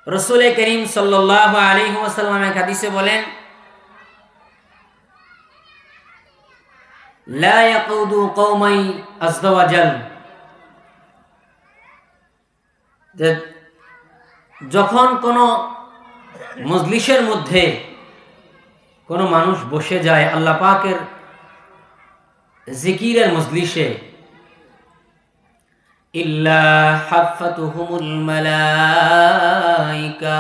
রাসূল করিম সাল্লাল্লাহু আলাইহি ওয়াসাল্লাম এক হাদিসে বলেন, লা ইয়াকুদু কওমাই আযজা ওয়া জাল, যে যখন কোনো মজলিসের মধ্যে কোনো মানুষ বসে যায় আল্লাহ পাকের জিকিরের মজলিসে, ইল্লা হাফাতুহুমুল মালাইকা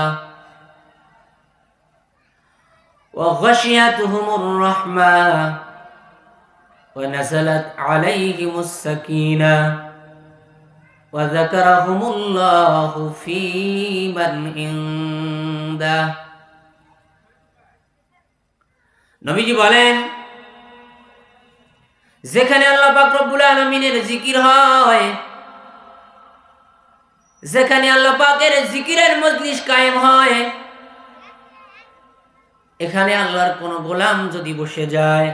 ওয়া গাশিয়াতুহুমুর রাহমা ওয়া নাযালাত আলাইহিমুস সাকিনা ওয়া যাকারাহুমুল্লাহু ফী মান ইনদাহ। নবীজি বলেন, যেখানে আল্লাহ পাক রব্বুল আলামিনের জিকির হয়, যেখানে আল্লাহ পাকের জিকিরের মজলিস কায়েম হয়, এখানে আল্লাহর কোন গোলাম যদি বসে যায়,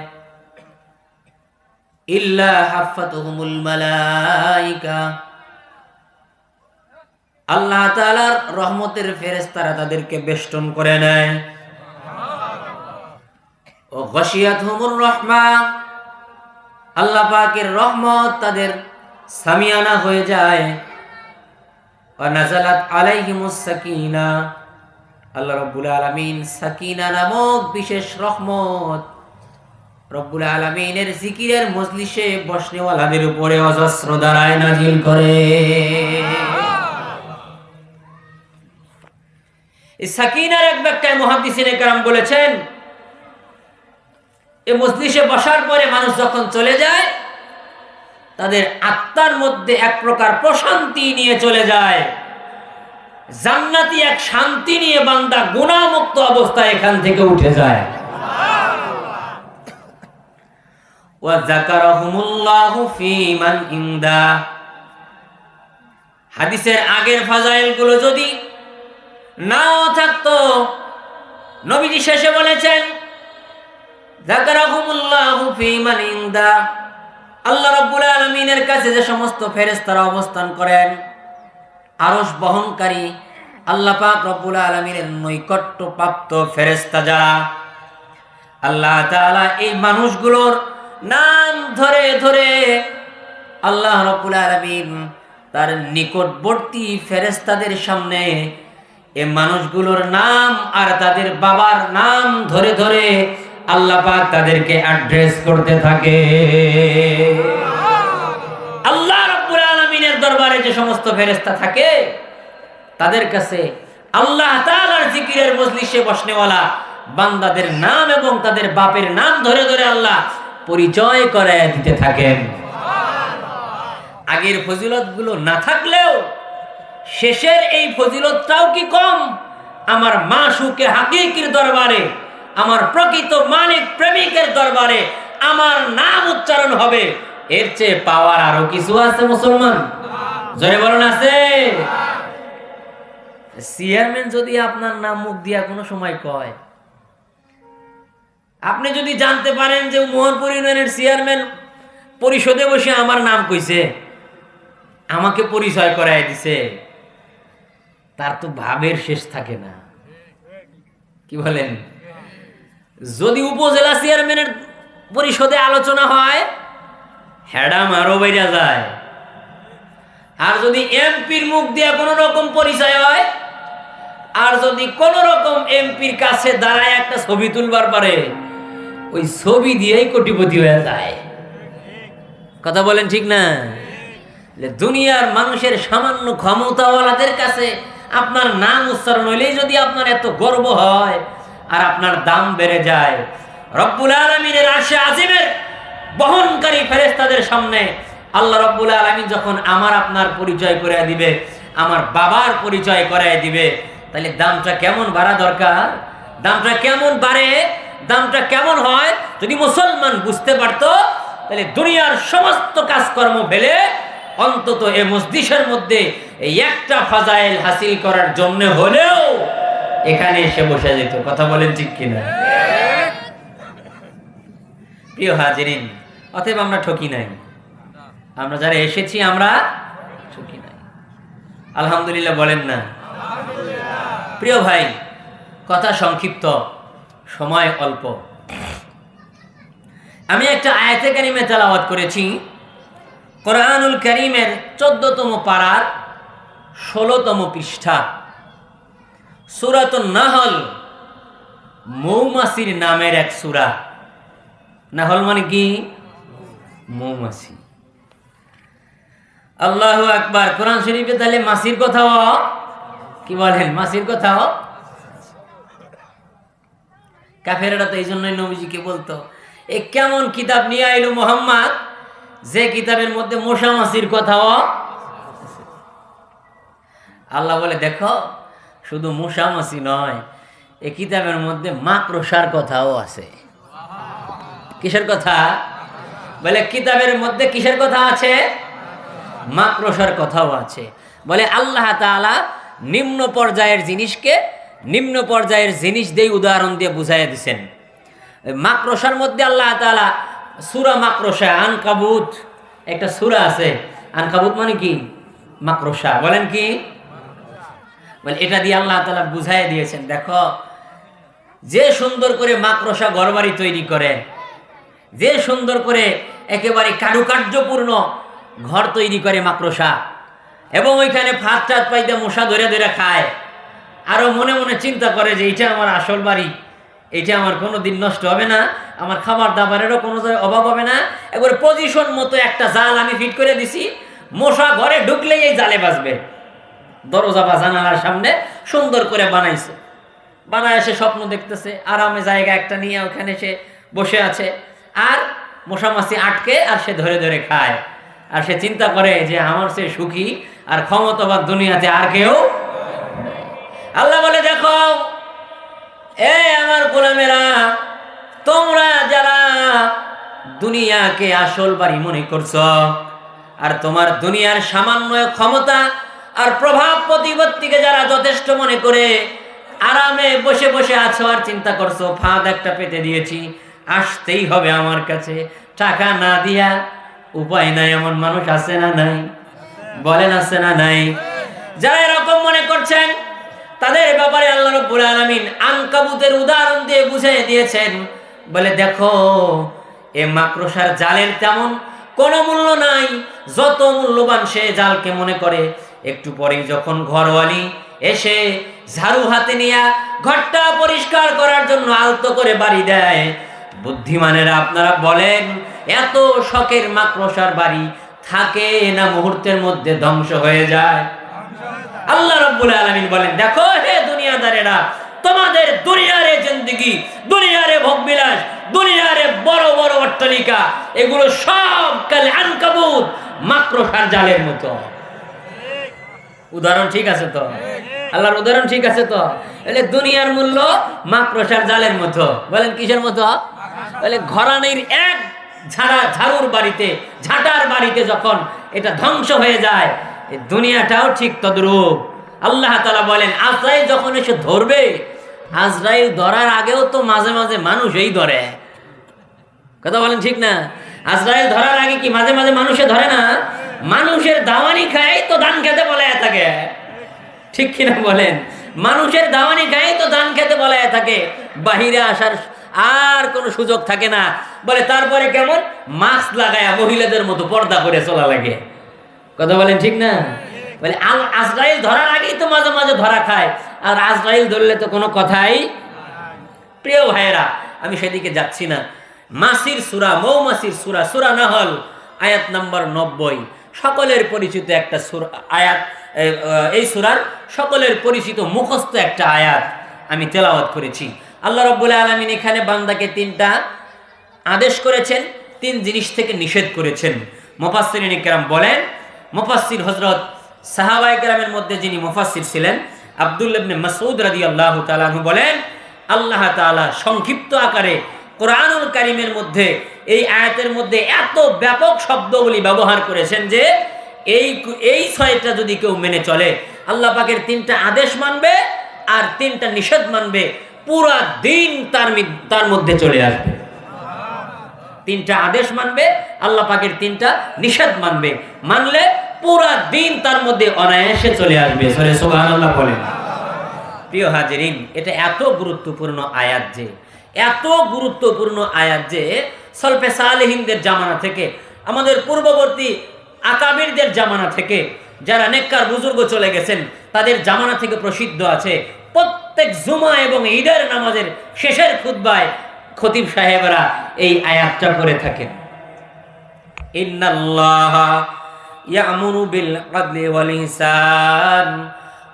ইল্লা হাফাতুহুমুল মালাইকা, আল্লাহ তাআলার রহমতের ফেরেশতারা তাদেরকে বেষ্টন করে নেয়। ও গাশিয়াতুহুমুর রাহমা, আল্লাহ পাকের রহমত তাদের সামিয়ানা হয়ে যায়। ওয়া নাযালাত আলাইহিমুস সাকিনা, আল্লাহ রাব্বুল আলামিন সাকিনা নামক বিশেষ রহমত রব্বুল আলামিনের জিকিরের মজলিসে বসনেওয়ালাদের উপরে অজস্র ধারায় নাজিল করে। এই সাকিনার এক ব্যাখ্যায় মুহাদ্দিসিনে কেরাম বলেছেন, এই মজলিসে বসার পরে মানুষ যখন চলে যায়, তাদের আত্মার মধ্যে এক প্রকার প্রশান্তি নিয়ে চলে যায়, জান্নাতি এক শান্তি নিয়ে বান্দা গুনাহমুক্ত অবস্থায় এখান থেকে উঠে যায়। ওয়া যাকারাহুমুল্লাহু ফী মান ইনদাহ। হাদিসের আগের ফাজাইল গুলো যদি নাও থাকতো, নবীজি শেষে বলেছেন, যাকারাহুমুল্লাহু ফী মান ইনদাহ, আল্লাহ রাব্বুল আলামিনের কাছে যে সমস্ত ফেরেশতারা অবস্থান করেন, আরশ বহনকারী আল্লাহ পাক রব্বুল আলামিনের নৈকট্য প্রাপ্ত ফেরেশতা যারা, আল্লাহ তাআলা এই মানুষগুলোর নাম ধরে ধরে আল্লাহ রাব্বুল আলামিন তার নিকটবর্তী ফেরেশতাদের সামনে এই মানুষগুলোর নাম আর তাদের বাবার নাম ধরে ধরে আল্লাহ পাক তাদেরকে অ্যাড্রেস করতে থাকে। আল্লাহ রাব্বুল আলামিনের দরবারে যে সমস্ত ফেরেশতা থাকে, তাদের কাছে আল্লাহ তাআলার জিকিরের মজলিসে বসনেওয়ালা বান্দাদের নাম এবং তাদের বাপের নাম ধরে ধরে আল্লাহ পরিচয় করায় দিতে থাকেন। আগের ফজিলতগুলো না থাকলেও শেষের এই ফজিলতটাও কি কম? আমার মাশুকে হাকিকির দরবারে, আমার প্রকৃত মানিক প্রেমিকের দরবারে আমার নাম উচ্চারণ হবে, এর চেয়ে পাওয়ার আরো কিছু আছে মুসলমান? জোরে বলুন, আছে? চেয়ারম্যান যদি আপনার নাম মুখ দিয়া কোনো সময় কয়, আপনি যদি জানতে পারেন যে মোহনপুর ইউনিয়নের চেয়ারম্যান পরিষদে বসে আমার নাম কইছে, আমাকে পরিচয় করায় দিছে, তার তো ভাবের শেষ থাকে না। কি বলেন? যদি উপজেলা চেয়ারম্যানের পরিষদে আলোচনা হয়, হ্যাডাম আরো বাইরে যায়। আর যদি এমপির মুখ দিয়ে কোন রকম পরিচয় হয়, আর যদি কোন রকম এমপির কাছে দাঁড়ায় একটা ছবি তুলবার পারে, ওই ছবি দিয়েই কোটিপতি হয়ে যায়। কথা বলেন ঠিক না? দুনিয়ার মানুষের সামান্য ক্ষমতাওয়ালাদের কাছে আপনার নাম উচ্চারণ হইলেই যদি আপনার এত গর্ব হয় আর আপনার দাম বেড়ে যায়, রব্বুল আলামিনের আরশে আজিমের বহনকারী ফেরেশতাদের সামনে আল্লাহ রব্বুল আলামিন যখন আমার আপনার পরিচয় করে দিবে, আমার বাবার পরিচয় করায় দিবে, তাহলে দামটা কেমন বাড়া দরকার? দামটা কেমন বাড়ে? দামটা কেমন হয়? যদি মুসলমান বুঝতে পারতো, তাহলে দুনিয়ার সমস্ত কাজকর্ম ফেলে অন্তত এই মজলিসের মধ্যে এই একটা ফাজাইল হাসিল করার জন্য হলেও এখানে এসে বসে যেত। কথা বলেন ঠিক কিনা? প্রিয় হাজিরিন, অতএব আমরা ঠকি নাই। আমরা যারা এসেছি আমরা ঠকি নাই। আলহামদুলিল্লাহ বলেন না? প্রিয় ভাই, কথা সংক্ষিপ্ত, সময় অল্প। আমি একটা আয়াতে কারিমে তেলাওয়াত করেছি কোরআনুল কারীমের 14তম পারার 16তম পৃষ্ঠা, সূরাতুন নাহল, মৌমাছির নামের এক সূরা। নাহল মানে কি? মৌমাছি। আল্লাহু আকবার। কোরআন শরীফে তাহলে মাছির কথাও কি বলেন? মাছির কথাও। কাফেররা তো এই জন্যই নবীজিকে বলতো, এ কেমন কিতাব নিয়ে আইলো মুহাম্মদ, যে কিতাবের মধ্যে মশা মাছির কথাও। আল্লাহ বলে, দেখো শুধু মশা মাছি নয়, এই কিতাবের মধ্যে মাকড়সার কথাও আছে। কিসের কথা? বলে জিকিতাবের মধ্যে কিসের কথা আছে? মাকড়সার কথাও আছে। বলে আল্লাহ তাআলা নিম্ন পর্যায়ের জিনিসকে নিম্ন পর্যায়ের জিনিস দিয়ে উদাহরণ দিয়ে বুঝাইয়া দিচ্ছেন। মাকড়সার মধ্যে আল্লাহ তাআলা সূরা মাকড়সা, আনকাবুত একটা সূরা আছে। আনকাবুত মানে কি? মাকড়সা। বলেন কি? বলে এটা দিয়ে আল্লাহ তাআলা বুঝাইয়া দিয়েছেন, দেখো যে সুন্দর করে মাকড়সা ঘরবাড়ি তৈরি করে, যে সুন্দর করে একেবারে কারুকার্যপূর্ণ ঘর তৈরি করে মাকড়সা, এবং ওইখানে ফাঁদ টাত পাইতে মশা ধরে ধরে খায়, আরো মনে মনে চিন্তা করে যে এটা আমার আসল বাড়ি, এটা আমার কোনো দিন নষ্ট হবে না, আমার খাবার দাবারেরও কোনো অভাব হবে না, একবারে পজিশন মতো একটা জাল আমি ফিট করে দিছি, মশা ঘরে ঢুকলেই এই জালে বাঁচবে। দরজা বা জানালার সামনে সুন্দর করে বানাইছে, বানায় সে স্বপ্ন দেখতেছে, আরামে জায়গা একটা নিয়ে ওখানে সে বসে আছে, আর মশা মাছি আটকে আর সে ধরে ধরে খায়। আর সে চিন্তা করে যে আমার সে সুখী আর ক্ষমতাবান দুনিয়াতে আর কেউ। আল্লাহ বলে, দেখো আমার গোলামেরা, তোমরা যারা দুনিয়াকে আসল বাড়ি মনে করছো, আর তোমার দুনিয়ার সামান্য ক্ষমতা আর প্রভাব প্রতিপত্তিকে যারা যথেষ্ট মনে করে আরামে বসে বসে আছো আর চিন্তা করছো ফাঁদ একটা পেতে দিয়েছি, আসতেই হবে আমার কাছে, টাকা না দিয়া উপায় নাই, এমন মানুষ আছে না নাই? বলেন আছে না নাই? যারা এরকম মনে করছেন তাদের ব্যাপারে আল্লাহ রাব্বুল আলামিন আনকাবুতের উদাহরণ দিয়ে বুঝিয়ে দিয়েছেন। বলে দেখো এ মাকড়সার জালের তেমন কোনো মূল্য নাই, যত মূল্যবান সে জালকে মনে করে। একটু পরেই যখন ঘরওয়ালি এসে ঝাড়ু হাতে নিয়ে ঘরটা পরিষ্কার করার জন্য আলতো করে বাড়ি দেয়, বুদ্ধিমানেরা আপনারা বলেন এত শখের মাকড়সার বাড়ি থাকে না মুহূর্তের মধ্যে ধ্বংস হয়ে যায়? আল্লাহ রাব্বুল আলামিন বলেন, দেখো হে দুনিয়াদারেরা, তোমাদের দুনিয়ারে জিন্দেগি, দুনিয়ারে ভোগবিলাস, দুনিয়ারে বড় বড় অট্টালিকা, এগুলো সব কাল আনকাবুত, মাকড়সার জালের মতো। উদাহরণ ঠিক আছে তো? আল্লাহর উদাহরণ ঠিক আছে তো? বলে দুনিয়ার মূল্য মাকড়সার জালের মতো। বলেন কিসের মতো? বলে ঘরানির এক ঝাড়ুর বাড়িতে, ঝাঁটার বাড়িতে যখন এটা ধ্বংস হয়ে যায়, এই দুনিয়াটাও ঠিক তদ্রূপ। আল্লাহ তাআলা বলেন আজরাইল যখন এসে ধরবে, আজরাইল ধরার আগেও তো মাঝে মাঝে মানুষই ধরে। কথা বলেন ঠিক না? আজরাইল ধরার আগে কি মাঝে মাঝে মানুষে ধরে না? মানুষের দাওয়ানি খায় তো ধান খেতে বলে থাকে, ঠিক কিনা বলেন? মানুষের দাওয়ানি খায় তো ধান খেতে বলে থাকে, বাহিরে আসার আর কোনো সুযোগ থাকে না। বলে তারপরে কেমন মাস্ক লাগায় মহিলাদের মতো পর্দা করে চলা লাগে। কথা বলেন ঠিক না? বলে আজরাইল ধরার আগেই তো মাঝে মাঝে ধরা খায়, আর আজরাইল ধরলে তো কোনো কথাই। প্রিয় ভাইয়েরা, আমি সেদিকে যাচ্ছি না। মাছির সূরা, মৌমাছির সূরা, সূরা নাহল, আয়াত নাম্বার 90, সকলের পরিচিত একটা সূরা আয়াত। এই সূরার সকলের পরিচিত মুখস্থ একটা আয়াত আমি তেলাওয়াত করেছি। আল্লাহ রাব্বুল আলামিন এখানে বান্দাকে 3টা আদেশ করেছেন, 3 জিনিস থেকে নিষেধ করেছেন। মুফাসসিরিন ইকরাম বলেন, মুফাসসির হযরত সাহাবায়ে কেরামের মধ্যে যিনি মুফাসসির ছিলেন আব্দুল্লাহ ইবনে মাসউদ রাদিয়াল্লাহু তাআলা আনহু বলেন, আল্লাহ তাআলা সংক্ষিপ্ত আকারে কোরআনুল কারীমের মধ্যে এই আয়াতের মধ্যে এত ব্যাপক শব্দগুলি ব্যবহার করেছেন যে এই 6টা যদি কেউ মেনে চলে, আল্লাহ পাকের 3টা আদেশ মানবে আর 3টা নিষেধ মানবে, পুরা দিন তার মধ্যে চলে আসবে। 3টা আদেশ মানবে, আল্লাহ পাকের 3টা নিষেধ মানবে, মানলে পুরা দিন তার মধ্যে অনায়াসে চলে আসবে। সুবহানাল্লাহ বলেন। প্রিয় হাজিরিন, এটা এত গুরুত্বপূর্ণ আয়াত যে, এত গুরুত্বপূর্ণ আয়াত যে সলফে সালেহিনদের জামানা থেকে, আমাদের পূর্ববর্তী আকাবিরদের জামানা থেকে, যারা নেককার বুজুর্গ চলে গেছেন তাদের জামানা থেকে প্রসিদ্ধ আছে। প্রত্যেক জুমা এবং ঈদের নামাজের শেষের খুতবায় খতিব সাহেবরা এই আয়াতটা পড়ে থাকেন। ইন্নাল্লাহা ইয়ামুরু বিল আদলি ওয়াল ইহসান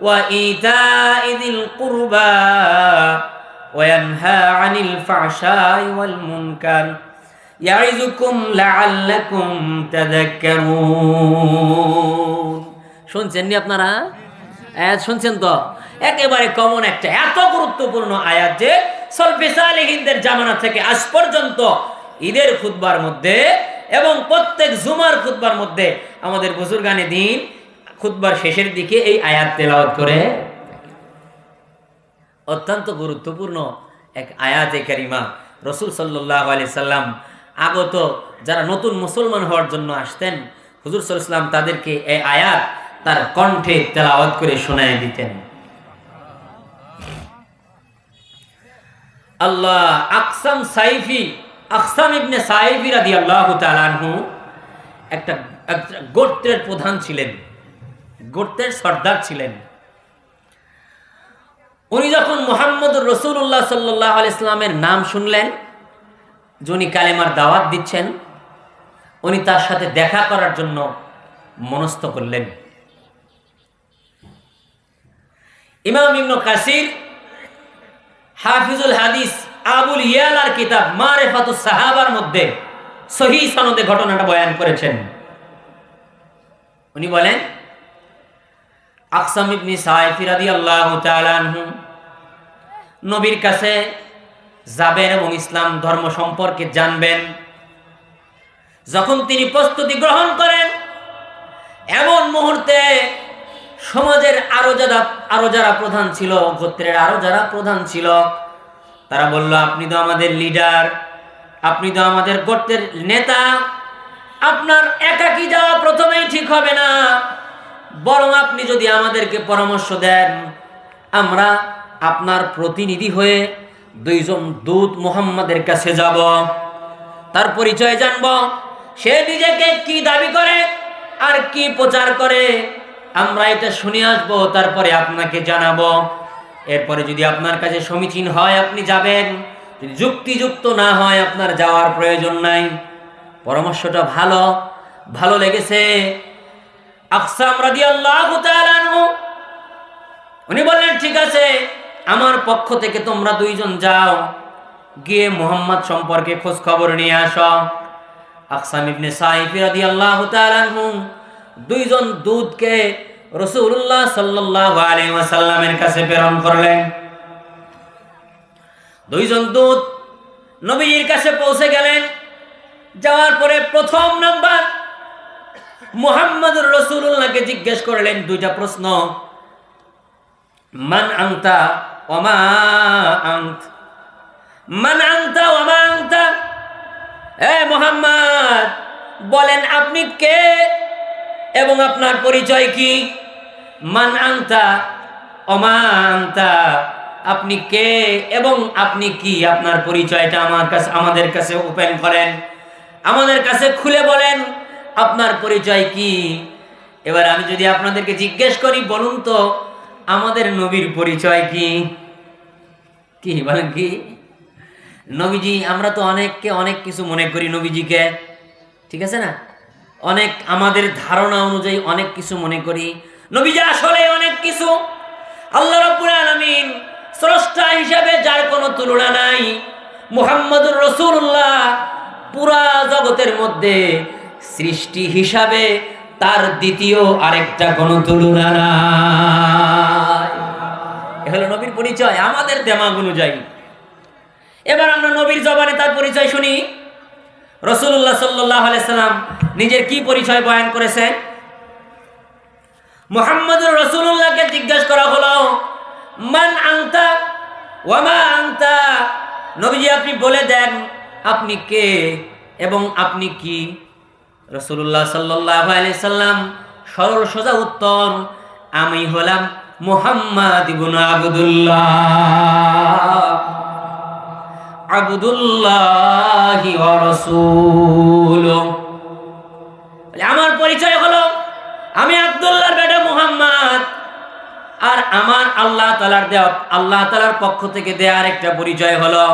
ওয়া ইতাই যিল কুরবা ওয়া ইয়ানহা আনিল ফাহশাই ওয়াল মুনকার ইয়াইযুকুম লাআল্লাকুম তাযাক্কারুন। শুনছেন নি আপনারা? আয়াত শুনছেন তো? একেবারে কমন একটা এত গুরুত্বপূর্ণ আয়াত যে সলফে সালেহিনদের জামানা থেকে আজ পর্যন্ত ঈদের খুতবার মধ্যে এবং প্রত্যেক জুমার খুতবার মধ্যে আমাদের বুজুর্গানে দিন খুতবার শেষের দিকে এই আয়াত তেলাওয়াত করে। অত্যন্ত গুরুত্বপূর্ণ এক আয়াতে কারিমা। রাসূল সাল্লাল্লাহু আলাইহি সাল্লাম আগত যারা নতুন মুসলমান হওয়ার জন্য আসতেন, হুজুর সাল্লাল্লাহু আলাইহি সাল্লাম তাদেরকে এই আয়াত তার কণ্ঠে তেলাওয়াত করে শোনায় দিতেন। আল্লাহ আকসাম ইবনে সাইফি রাদিয়াল্লাহু তাআলা আনহু একটা গোত্রের প্রধান ছিলেন, গোত্রের সর্দার ছিলেন। উনি যখন মুহাম্মদুর রাসূলুল্লাহ সাল্লাল্লাহু আলাইহি সাল্লামের নাম শুনলেন, যিনি কালেমার দাওয়াত দিচ্ছেন, উনি তার সাথে দেখা করার জন্য মনস্থ করলেন। ইমাম ইবনে কাসির হাফিজুল হাদিস আবুল ইয়ালার কিতাব মারিফাতুস সাহাবার মধ্যে সহিহ সনদে ঘটনাটা বয়ান করেছেন। উনি বলেন, আকসাম ইবনে সাইফি রাদিয়াল্লাহু তাআলা আনহু নবীর কাছে যাবেন এবং ইসলাম ধর্ম সম্পর্কে জানবেন। যখন তিনি প্রস্তুতি গ্রহণ করেন, এমন মুহূর্তে সমাজের আরো যারা প্রধান ছিল, গোত্রের আরো যারা প্রধান ছিল, তারা বলল, আপনি তো আমাদের লিডার, আপনি তো আমাদের গোত্রের নেতা, আপনার একাকী যাওয়া প্রথমেই ঠিক হবে না, বরং আপনি যদি আমাদেরকে পরামর্শ দেন, আমরা আপনার প্রতিনিধি হয়ে দুইজন দূত মুহাম্মাদের কাছে যাব, তার পরিচয় জানব, সে নিজেকে কি দাবি করে আর কি প্রচার করে, আমরা এটা শুনে আসবো, তারপরে আপনাকে জানাবো। এরপরে যদি আপনার কাছে সমীচীন হয় আপনি যাবেন, যদি যুক্তিযুক্ত না হয় আপনার যাওয়ার প্রয়োজন নাই। পরামর্শটা ভালো লেগেছে আকসাম রাদিয়াল্লাহু তাআলা আনহু। উনি বললেন, ঠিক আছে, আমার পক্ষ থেকে তোমরা দুইজন যাও, গিয়ে মুহাম্মদ সম্পর্কে খোঁজ খবর নিয়ে আসো। আকসাম ইবনে সাইফি রাদিয়াল্লাহু তাআলা আনহু দুইজন দূতকে রাসূলুল্লাহ সাল্লাল্লাহু আলাইহি ওয়াসাল্লামের কাছে প্রেরণ করলেন। দুইজন দূত নবীর কাছে পৌঁছে গেলেন। যাওয়ার পরে প্রথম নাম্বার মুহাম্মদুর রাসূলুল্লাহকে জিজ্ঞেস করলেন দুইটা প্রশ্ন, মান আনতা ওয়া মা আনত, মান আনতা ওয়া মা আনতা, এ মুহাম্মদ বলেন আপনি কে এবং আপনার পরিচয় কি? মান আনতা ওয়া মা আনতা, আপনি কে এবং আপনি কি, আপনার পরিচয়টা আমাদের কাছে ওপেন করেন, আমাদের কাছে খুলে বলেন আপনার পরিচয় কি। এবার আমি যদি আপনাদেরকে জিজ্ঞেস করি, বলুন তো আমাদের নবীর পরিচয় কি? কি বলেন কি? নবীজি, আমরা তো অনেককে অনেক কিছু মনে করি নবীজিকে, ঠিক আছে না? অনেক আমাদের ধারণা অনুযায়ী অনেক কিছু মনে করি। নবীজি আসলে অনেক কিছু। আল্লাহ রাব্বুল আলামিন স্রষ্টা হিসাবে যার কোনো তুলনা নাই, মুহাম্মদুর রাসূলুল্লাহ পুরা জগতের মধ্যে সৃষ্টি হিসাবে তার দ্বিতীয় আরেকটা কোনো তুলনা নাই। এ হলো নবীর পরিচয় আমাদের দেমাগ অনুযায়ী। এবার আমরা নবীর জবানে তার পরিচয় শুনি। রাসূলুল্লাহ সাল্লাল্লাহু আলাইহি সাল্লাম নিজের কি পরিচয় বয়ান করেছেন? মুহাম্মদুর রাসূলুল্লাহকে জিজ্ঞাসা করা হলো, মান আনতা ওয়া মা আনতা, নবীজি আপনি বলে দেন আপনি কে এবং আপনি কি। রাসূলুল্লাহ সাল্লাল্লাহু আলাইহি সাল্লাম সরল সোজা উত্তর, আমি হলাম মুহাম্মদ ইবনে আব্দুল্লাহ, আব্দুল্লাহি ওয়া রাসূলুহু। আমার পরিচয় হলো আমি আব্দুল্লাহর বেটা মুহাম্মদ, আর আমার আল্লাহ তাআলার পক্ষ থেকে দেয়া আরেকটা পরিচয় হলো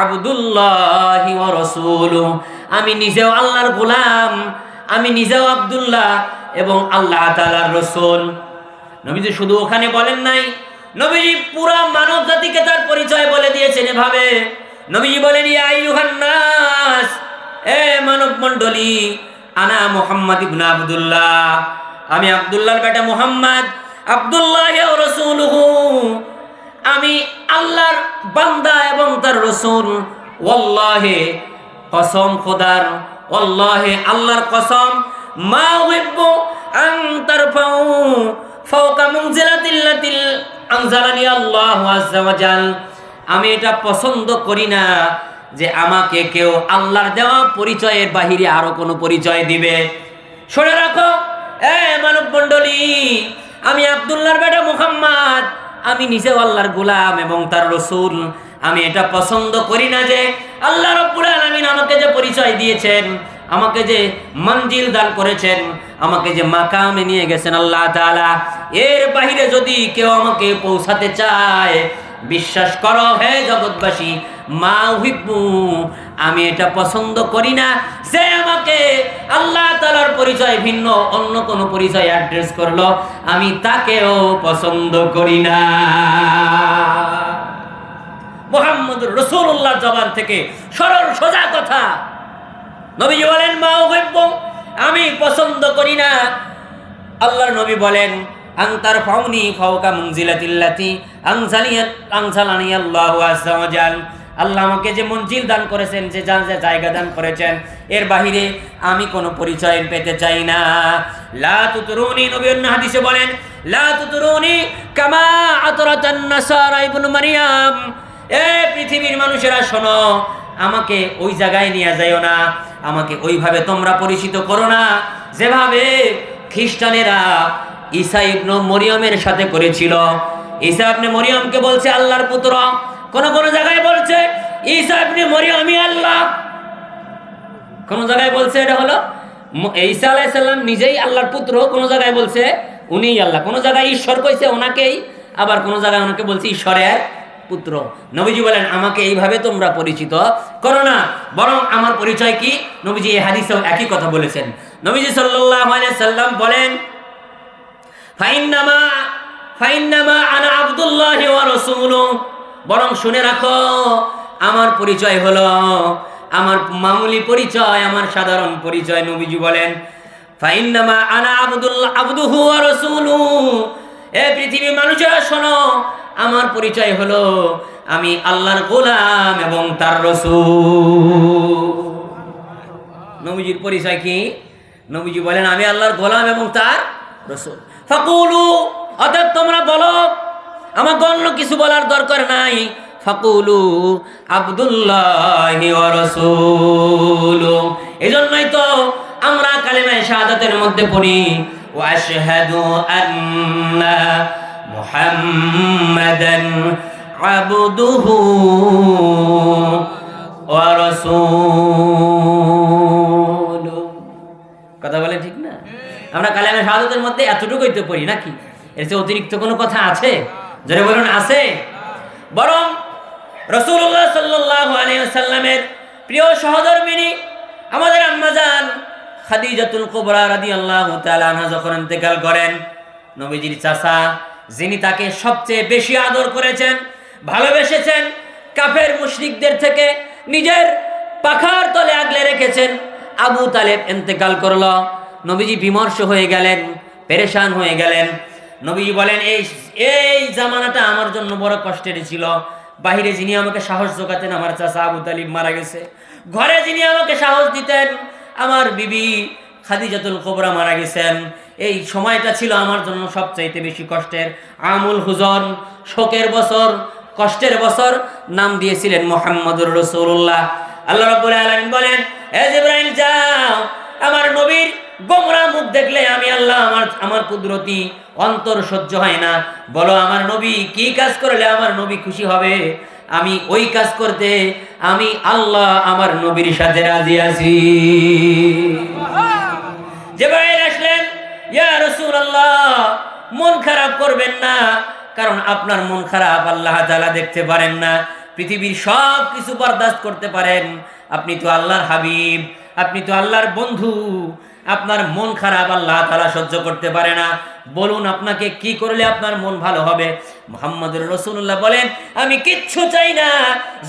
আব্দুল্লাহি ওয়া রাসূলুহু। আমি নিজেও আল্লাহর গোলাম, আমি নিজেও আব্দুল্লাহ এবং আল্লাহ তাআলার রাসূল। নবীজি শুধু ওখানে বলেন নাই, নবীজি পুরা মানব জাতিকে তার পরিচয় বলে দিয়েছেন এভাবে। নবীজি বলেন, ইয়া আইয়ুহান নাস, এ মানব মণ্ডলী, আনা মুহাম্মদ ইবনে আব্দুল্লাহ, আমি আব্দুল্লাহর বেটা মুহাম্মদ, আব্দুল্লাহি ওয়া রাসূলুহু, আমি আল্লাহর বান্দা এবং তার রাসূল। ওয়াল্লাহি, কসম খোদার, ওয়াল্লাহি আল্লাহর কসম, মা উহিব্বু আন তারফাউ ফাওকা মানজিলাতিল্লাতি আনজালানি আল্লাহু আযজা ওয়া জাল, আমি এটা পছন্দ করি না যে আমাকে কেউ আল্লাহর দেওয়া পরিচয়ের বাহিরে আরো কোনো পরিচয় দিবে। শুনে রাখো এ মানব মণ্ডলী, আমি আব্দুল্লাহর বেটা মুহাম্মদ, আমি নিজেও আল্লাহর গোলাম এবং তার রাসূল। আমি এটা পছন্দ করি না যে আল্লাহ রাব্বুল আলামিন আমাকে যে পরিচয় দিয়েছেন, আমাকে যে মঞ্জিল দান করেছেন, আমাকে যে মাকামে নিয়ে গেছেন আল্লাহ তাআলা, এর বাহিরে যদি কেউ আমাকে পৌঁছাতে চায়, বিশ্বাস করো হে জগৎবাসী, মা উহিব্বু, আমি এটা পছন্দ করি না সে আমাকে আল্লাহ তাআলার পরিচয় ভিন্ন অন্য কোনো পরিচয় অ্যাড্রেস করলো, আমি তাকেও পছন্দ করি না। মুহাম্মদুর রাসূলুল্লাহ জবান থেকে সরল সোজা কথা। নবীজি বলেন, মা উহিব্বু, আমি পছন্দ করি না। আল্লাহর নবী বলেন, আনতার ফাউনি ফাওকা মুনজিলাতিল্লাতি আনজালানি আল্লাহু আযজা ওয়া জাল, আল্লাহ আমাকে যে মঞ্জিল দান করেছেন, যে জায়গা দান করেছেন, এর বাহিরে আমি কোনো পরিচয় পেতে চাই না। লা তুতরুনি, নবী অন্য হাদিসে বলেন, লা তুতরুনি কামা আতরাতান নাসারা ইবনু মারইয়াম, এ পৃথিবীর মানুষেরা শোনো, আমাকে ওই জায়গায় নিয়ে যাইও না, আমাকে ওইভাবে তোমরা পরিচিত করো না যেভাবে খ্রিস্টানেরা ঈসা ইবনে মরিয়মের সাথে করেছিল। ঈসা ইবনে মরিয়মকে বলছে আল্লাহর পুত্র, কোন কোন জায়গায় বলছে ঈসা ইবনে মরিয়মই আল্লাহ, কোন জায়গায় বলছে এটা হলো ঈসা আলাইহিস সালাম নিজেই আল্লাহর পুত্র, কোন জায়গায় বলছে উনিই আল্লাহ, কোন জায়গায় ঈশ্বর কইছে ওনাকেই, আবার কোন জায়গায় ওনাকে বলছে ঈশ্বরের পুত্র। নবীজি বলেন, আমাকে এইভাবে তোমরা পরিচিত করো না, বরং আমার পরিচয় কি? নবীজি এই হাদিসেও একই কথা বলেছেন। নবীজি সাল্লাল্লাহু আলাইহি সাল্লাম বলেন, ফাইন্নামা আনা আব্দুল্লাহি ওয়া রাসূলুহু, বরং শুনে রাখো আমার পরিচয় হলো আমার মামুলি পরিচয়, আমার সাধারণ পরিচয়। নবীজি বলেন, ফাইন্নামা আনা আবদুহু ওয়া রাসূলুহু, এ পৃথিবীর মানুষেরা শোনো, আমার পরিচয় হলো আমি আল্লাহর গোলাম এবং তার রাসূল। নবীজির পরিচয় কি? নবীজি বলেন, আমি আল্লাহর গোলাম এবং তার রাসূল। ফাকুলু, অতএব তোমরা বলো, আমাকে অন্য কিছু বলার দরকার নাই। ফাকুলু আব্দুল্লাহি ওয়া রাসূলুহু, এজন্যই তো আমরা কালিমায়ে শাহাদাতের মধ্যে পড়ি, ওয়া আশহাদু আন্না মুহাম্মাদান আবদুহু ওয়া রাসূলুহু। কথা বলে ঠিক না? আমরা কালিমায়ে শাহাদাতের মধ্যে এতটুকুই তো পড়ি নাকি? এর চেয়ে অতিরিক্ত কোনো কথা আছে? যারা বলুন আছে। বরং রাসূলুল্লাহ সাল্লাল্লাহু আলাইহি ওয়াসাল্লামের প্রিয় সহধর্মিণী আমাদের আম্মা জান খাদিজাতুল কুবরা রাদিয়াল্লাহু তাআলা আনহা যখন ইন্তেকাল করেন, নবীজির চাচা, যিনি তাকে সবচেয়ে বেশি আদর করেছেন, ভালোবেসেছেন, কাফের মুশরিকদের থেকে নিজের পাখার তলে আগলে রেখেছেন, আবু তালেব ইন্তেকাল করলো। নবীজি বিমর্ষ হয়ে গেলেন, পেরেশান হয়ে গেলেন। নবীজি বলেন, এই জামানাটা আমার জন্য বড় কষ্টের ছিল। বাহিরে যিনি আমাকে সাহস জোগাতেন আমার চাচা আবু তালিব মারা গেছে, ঘরে যিনি আমাকে সাহস দিতেন আমার বিবি খাদিজাতুল কুবরা মারা গেছেন। এই সময়টা ছিল আমার জন্য সবচাইতে বেশি কষ্টের। আমুল হুজন, শোকের বছর, কষ্টের বছর নাম দিয়েছিলেন মুহাম্মদুর রাসূলুল্লাহ। আল্লাহ রাব্বুল আলামিন বলেন, হে জিবরাইল যাও আমার নবীর গোমরা মুখ দেখলে আমি আল্লাহ আমার কুদরতি অন্তর সহ্য হয় না। বলো আমার নবী কি কাজ করলে আমার নবী খুশি হবে? আমি ওই কাজ করতে আমি আল্লাহ আমার নবীর সাথে রাজি আছি। জিবরাইল আসলেন, ইয়া রাসূলুল্লাহ মন খারাপ করবেন না, কারণ আপনার মন খারাপ আল্লাহ তাআলা দেখতে পারেন না, পৃথিবীর সব কিছু বরদাস্ত করতে পারেন, আপনি তো আল্লাহর হাবিব, আপনি তো আল্লাহর বন্ধু, আপনার মন খারাপ আল্লাহ তাআলা সহ্য করতে পারে না। বলুন আপনাকে কি করলে আপনার মন ভালো হবে? মুহাম্মদুর রাসূলুল্লাহ বলেন, আমি কিচ্ছু চাই না,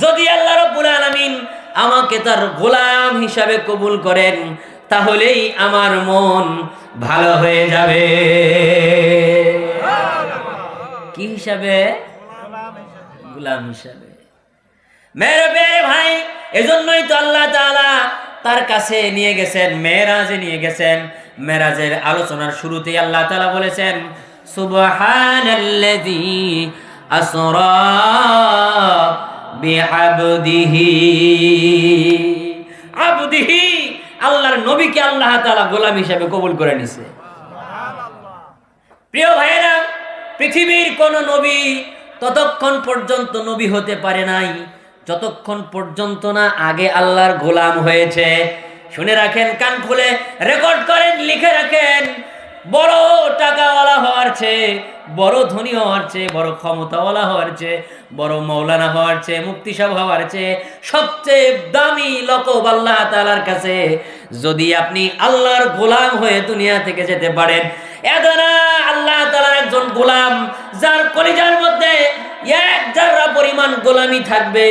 যদি আল্লাহ রাব্বুল আলামিন আমাকে তার গোলাম হিসাবে কবুল করেন তাহলেই আমার মন ভালো হয়ে যাবে। কি হিসাবে? গোলাম হিসাবে। মেরে মেরে ভাই, এজন্যই তো আল্লাহ তাআলা তার কাছে নিয়ে গেছেন, মেরাজে নিয়ে গেছেন। মেরাজের আলোচনার শুরুতেই আল্লাহ তাআলা বলেছেন, সুবহানাল্লাযী আসরা বিআবদিহি। আবদিহি, আল্লাহর নবীকে আল্লাহ তাআলা গোলাম হিসেবে কবুল করে নিছে। প্রিয় ভাইয়েরা, পৃথিবীর কোন নবী ততক্ষণ পর্যন্ত নবী হতে পারে নাই যতক্ষণ পর্যন্ত না আগে আল্লাহর গোলাম হয়েছে। শুনে রাখেন, কান খুলে রেকর্ড করেন, লিখে রাখেন, বড় টাকাওয়ালা হওয়ার চেয়ে, বড় ধনী হওয়ার চেয়ে, বড় ক্ষমতাওয়ালা হওয়ার চেয়ে, বড় মৌলানা হওয়ার চেয়ে, মুফতি সাহেব হওয়ার চেয়ে সবচেয়ে দামি লকব আল্লাহ তাআলার কাছে যদি আপনি আল্লাহর গোলাম হয়ে দুনিয়া থেকে যেতে পারেন। এদানা আল্লাহ তাআলার একজন গোলাম, যার কলিজার মধ্যে এক জাররা পরিমাণ গোলামি থাকবে,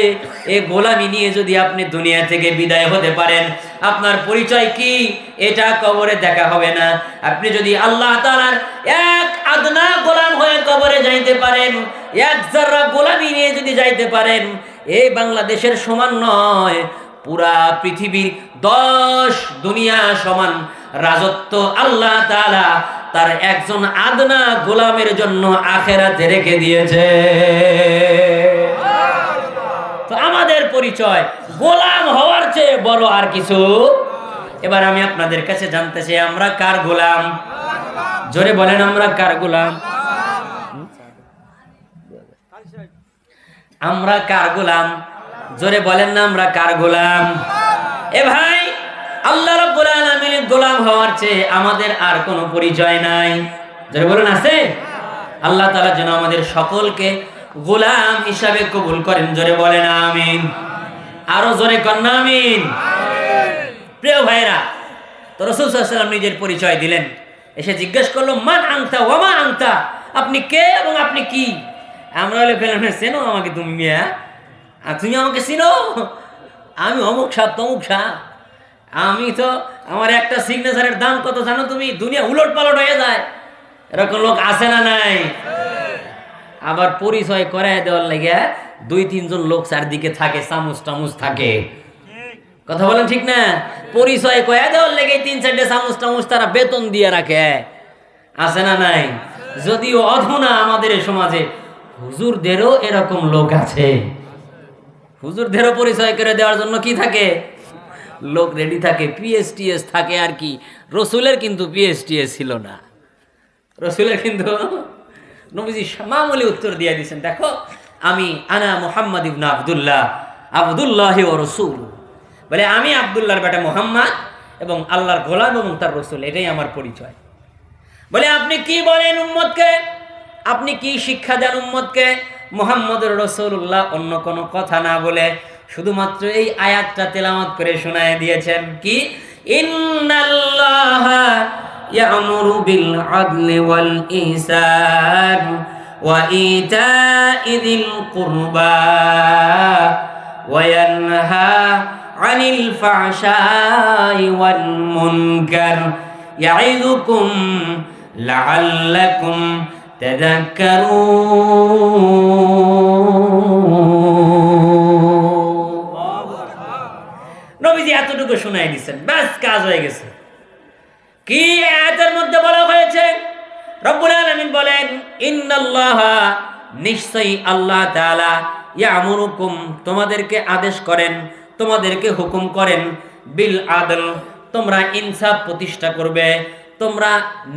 এই গোলামি নিয়ে যদি আপনি দুনিয়া থেকে বিদায় হতে পারেন, আপনার পরিচয় কি এটা কবরে দেখা হবে না। আপনি যদি আল্লাহ তাআলার এক আদনা গোলাম হয়ে কবরে যাইতে পারেন, এক জাররা গোলামি নিয়ে যদি যাইতে পারেন, এই বাংলাদেশের সমান নয়, পুরা পৃথিবীর 10 দুনিয়া সমান রাজত্ব আল্লাহ তাআলা তার একজন আদনা গোলামের জন্য আখিরাতে রেখে দিয়েছে। তো আমাদের পরিচয় গোলাম হওয়ার চেয়ে বড় আর কিছু। এবার আমি আপনাদের কাছে জানতে চাই, আমরা কার গোলাম? জোরে বলেন, আমরা কার গোলাম? আমরা কার গোলাম? জোরে বলেন না, আমরা কার গোলাম? এ ভাই, আল্লাহ রাব্বুল আলামিনের গোলাম হওয়ার চেয়ে আমাদের আর কোনো পরিচয় নাই। জোরে বলেন, আছে? আল্লাহ তাআলা যেন আমাদের সকলকে গোলাম হিসাবে কবুল করেন। জোরে বলেন আমিন। আরো জোরে করেন আমিন। প্রিয় ভাইরা, তো রাসূল সাল্লাল্লাহু আলাইহি ওয়াসাল্লাম নিজের পরিচয় দিলেন। এসে জিজ্ঞেস করলো, মান আনতা ওয়া মা আনতা, আপনি কে এবং আপনি কি? আমরা বলে ফেললাম, চেনো আমাকে তুমি? মিয়া, তুমি আমাকে চিনো? আমি অমুক সাহেব তমুক সাহেব। আমি তো, আমার একটা সিগনেচারের দাম কত জানো তুমি? দুনিয়া উলট পালট হয়ে যায়। এরকম লোক আছে না নাই? আবার পরিচয় করায় দেওয়ার লাগে 2-3 জন লোক চারদিকে থাকে, চামচ টামুচ থাকে। কথা বলেন ঠিক না? পরিচয় কয়া দেওয়ার লেগে 3-4টে চামচ টামুচ তারা বেতন দিয়ে রাখে, আছে না নাই? যদিও অধুনা আমাদের এই সমাজে হুজুরদেরও এরকম লোক আছে। হুজুরদেরও পরিচয় করে দেওয়ার জন্য কি থাকে? লোক রেডি থাকে, পিএসটিএস থাকে আর কি। রসুলের কিন্তু পিএসটিএস ছিল না। রসুলের কিন্তু নবীজি মামুলি উত্তর দিয়ে দিয়েছেন, দেখো আমি আনা মুহাম্মদ ইবনে আব্দুল্লাহ, আব্দুল্লাহি ওয়া রাসূল, বলে আমি আব্দুল্লাহর বেটা মুহাম্মদ এবং আল্লাহর গোলাম এবং তার রসুল, এটাই আমার পরিচয়। বলে আপনি কি বলেন উম্মতকে? আপনি কি শিক্ষা দেন উম্মতকে? মুহাম্মদুর রাসূলুল্লাহ অন্য কোনো কথা না বলে শুধুমাত্র এই আয়াতটা তেলাওয়াত করে শোনায় দিয়েছেন। কি? ইন্নাল্লাহা ইয়ামুরু বিল আদলি ওয়াল ইহসান ওয়া ইতা'i যিল কুরবা ওয়া ইয়ানহা আনিল ফাহশাই ওয়াল মুনকার ইয়া'iযুকুম লাআল্লাকুম তাযাক্কারুন। নবীজি এতটুকু শোনাই দিচ্ছেন, ব্যাস কাজ হয়ে গেছে। কি আয়াতের মধ্যে বলা হয়েছে? রব্বুল আলামিন বলেন, ইন্নাল্লাহা, নিশ্চয়ই আল্লাহ তাআলা, ইয়ামুরুকুম, তোমাদেরকে আদেশ করেন, তোমাদেরকে হুকুম করেন, বিল আদল, তোমরা ইনসাফ প্রতিষ্ঠা করবে, তোমরা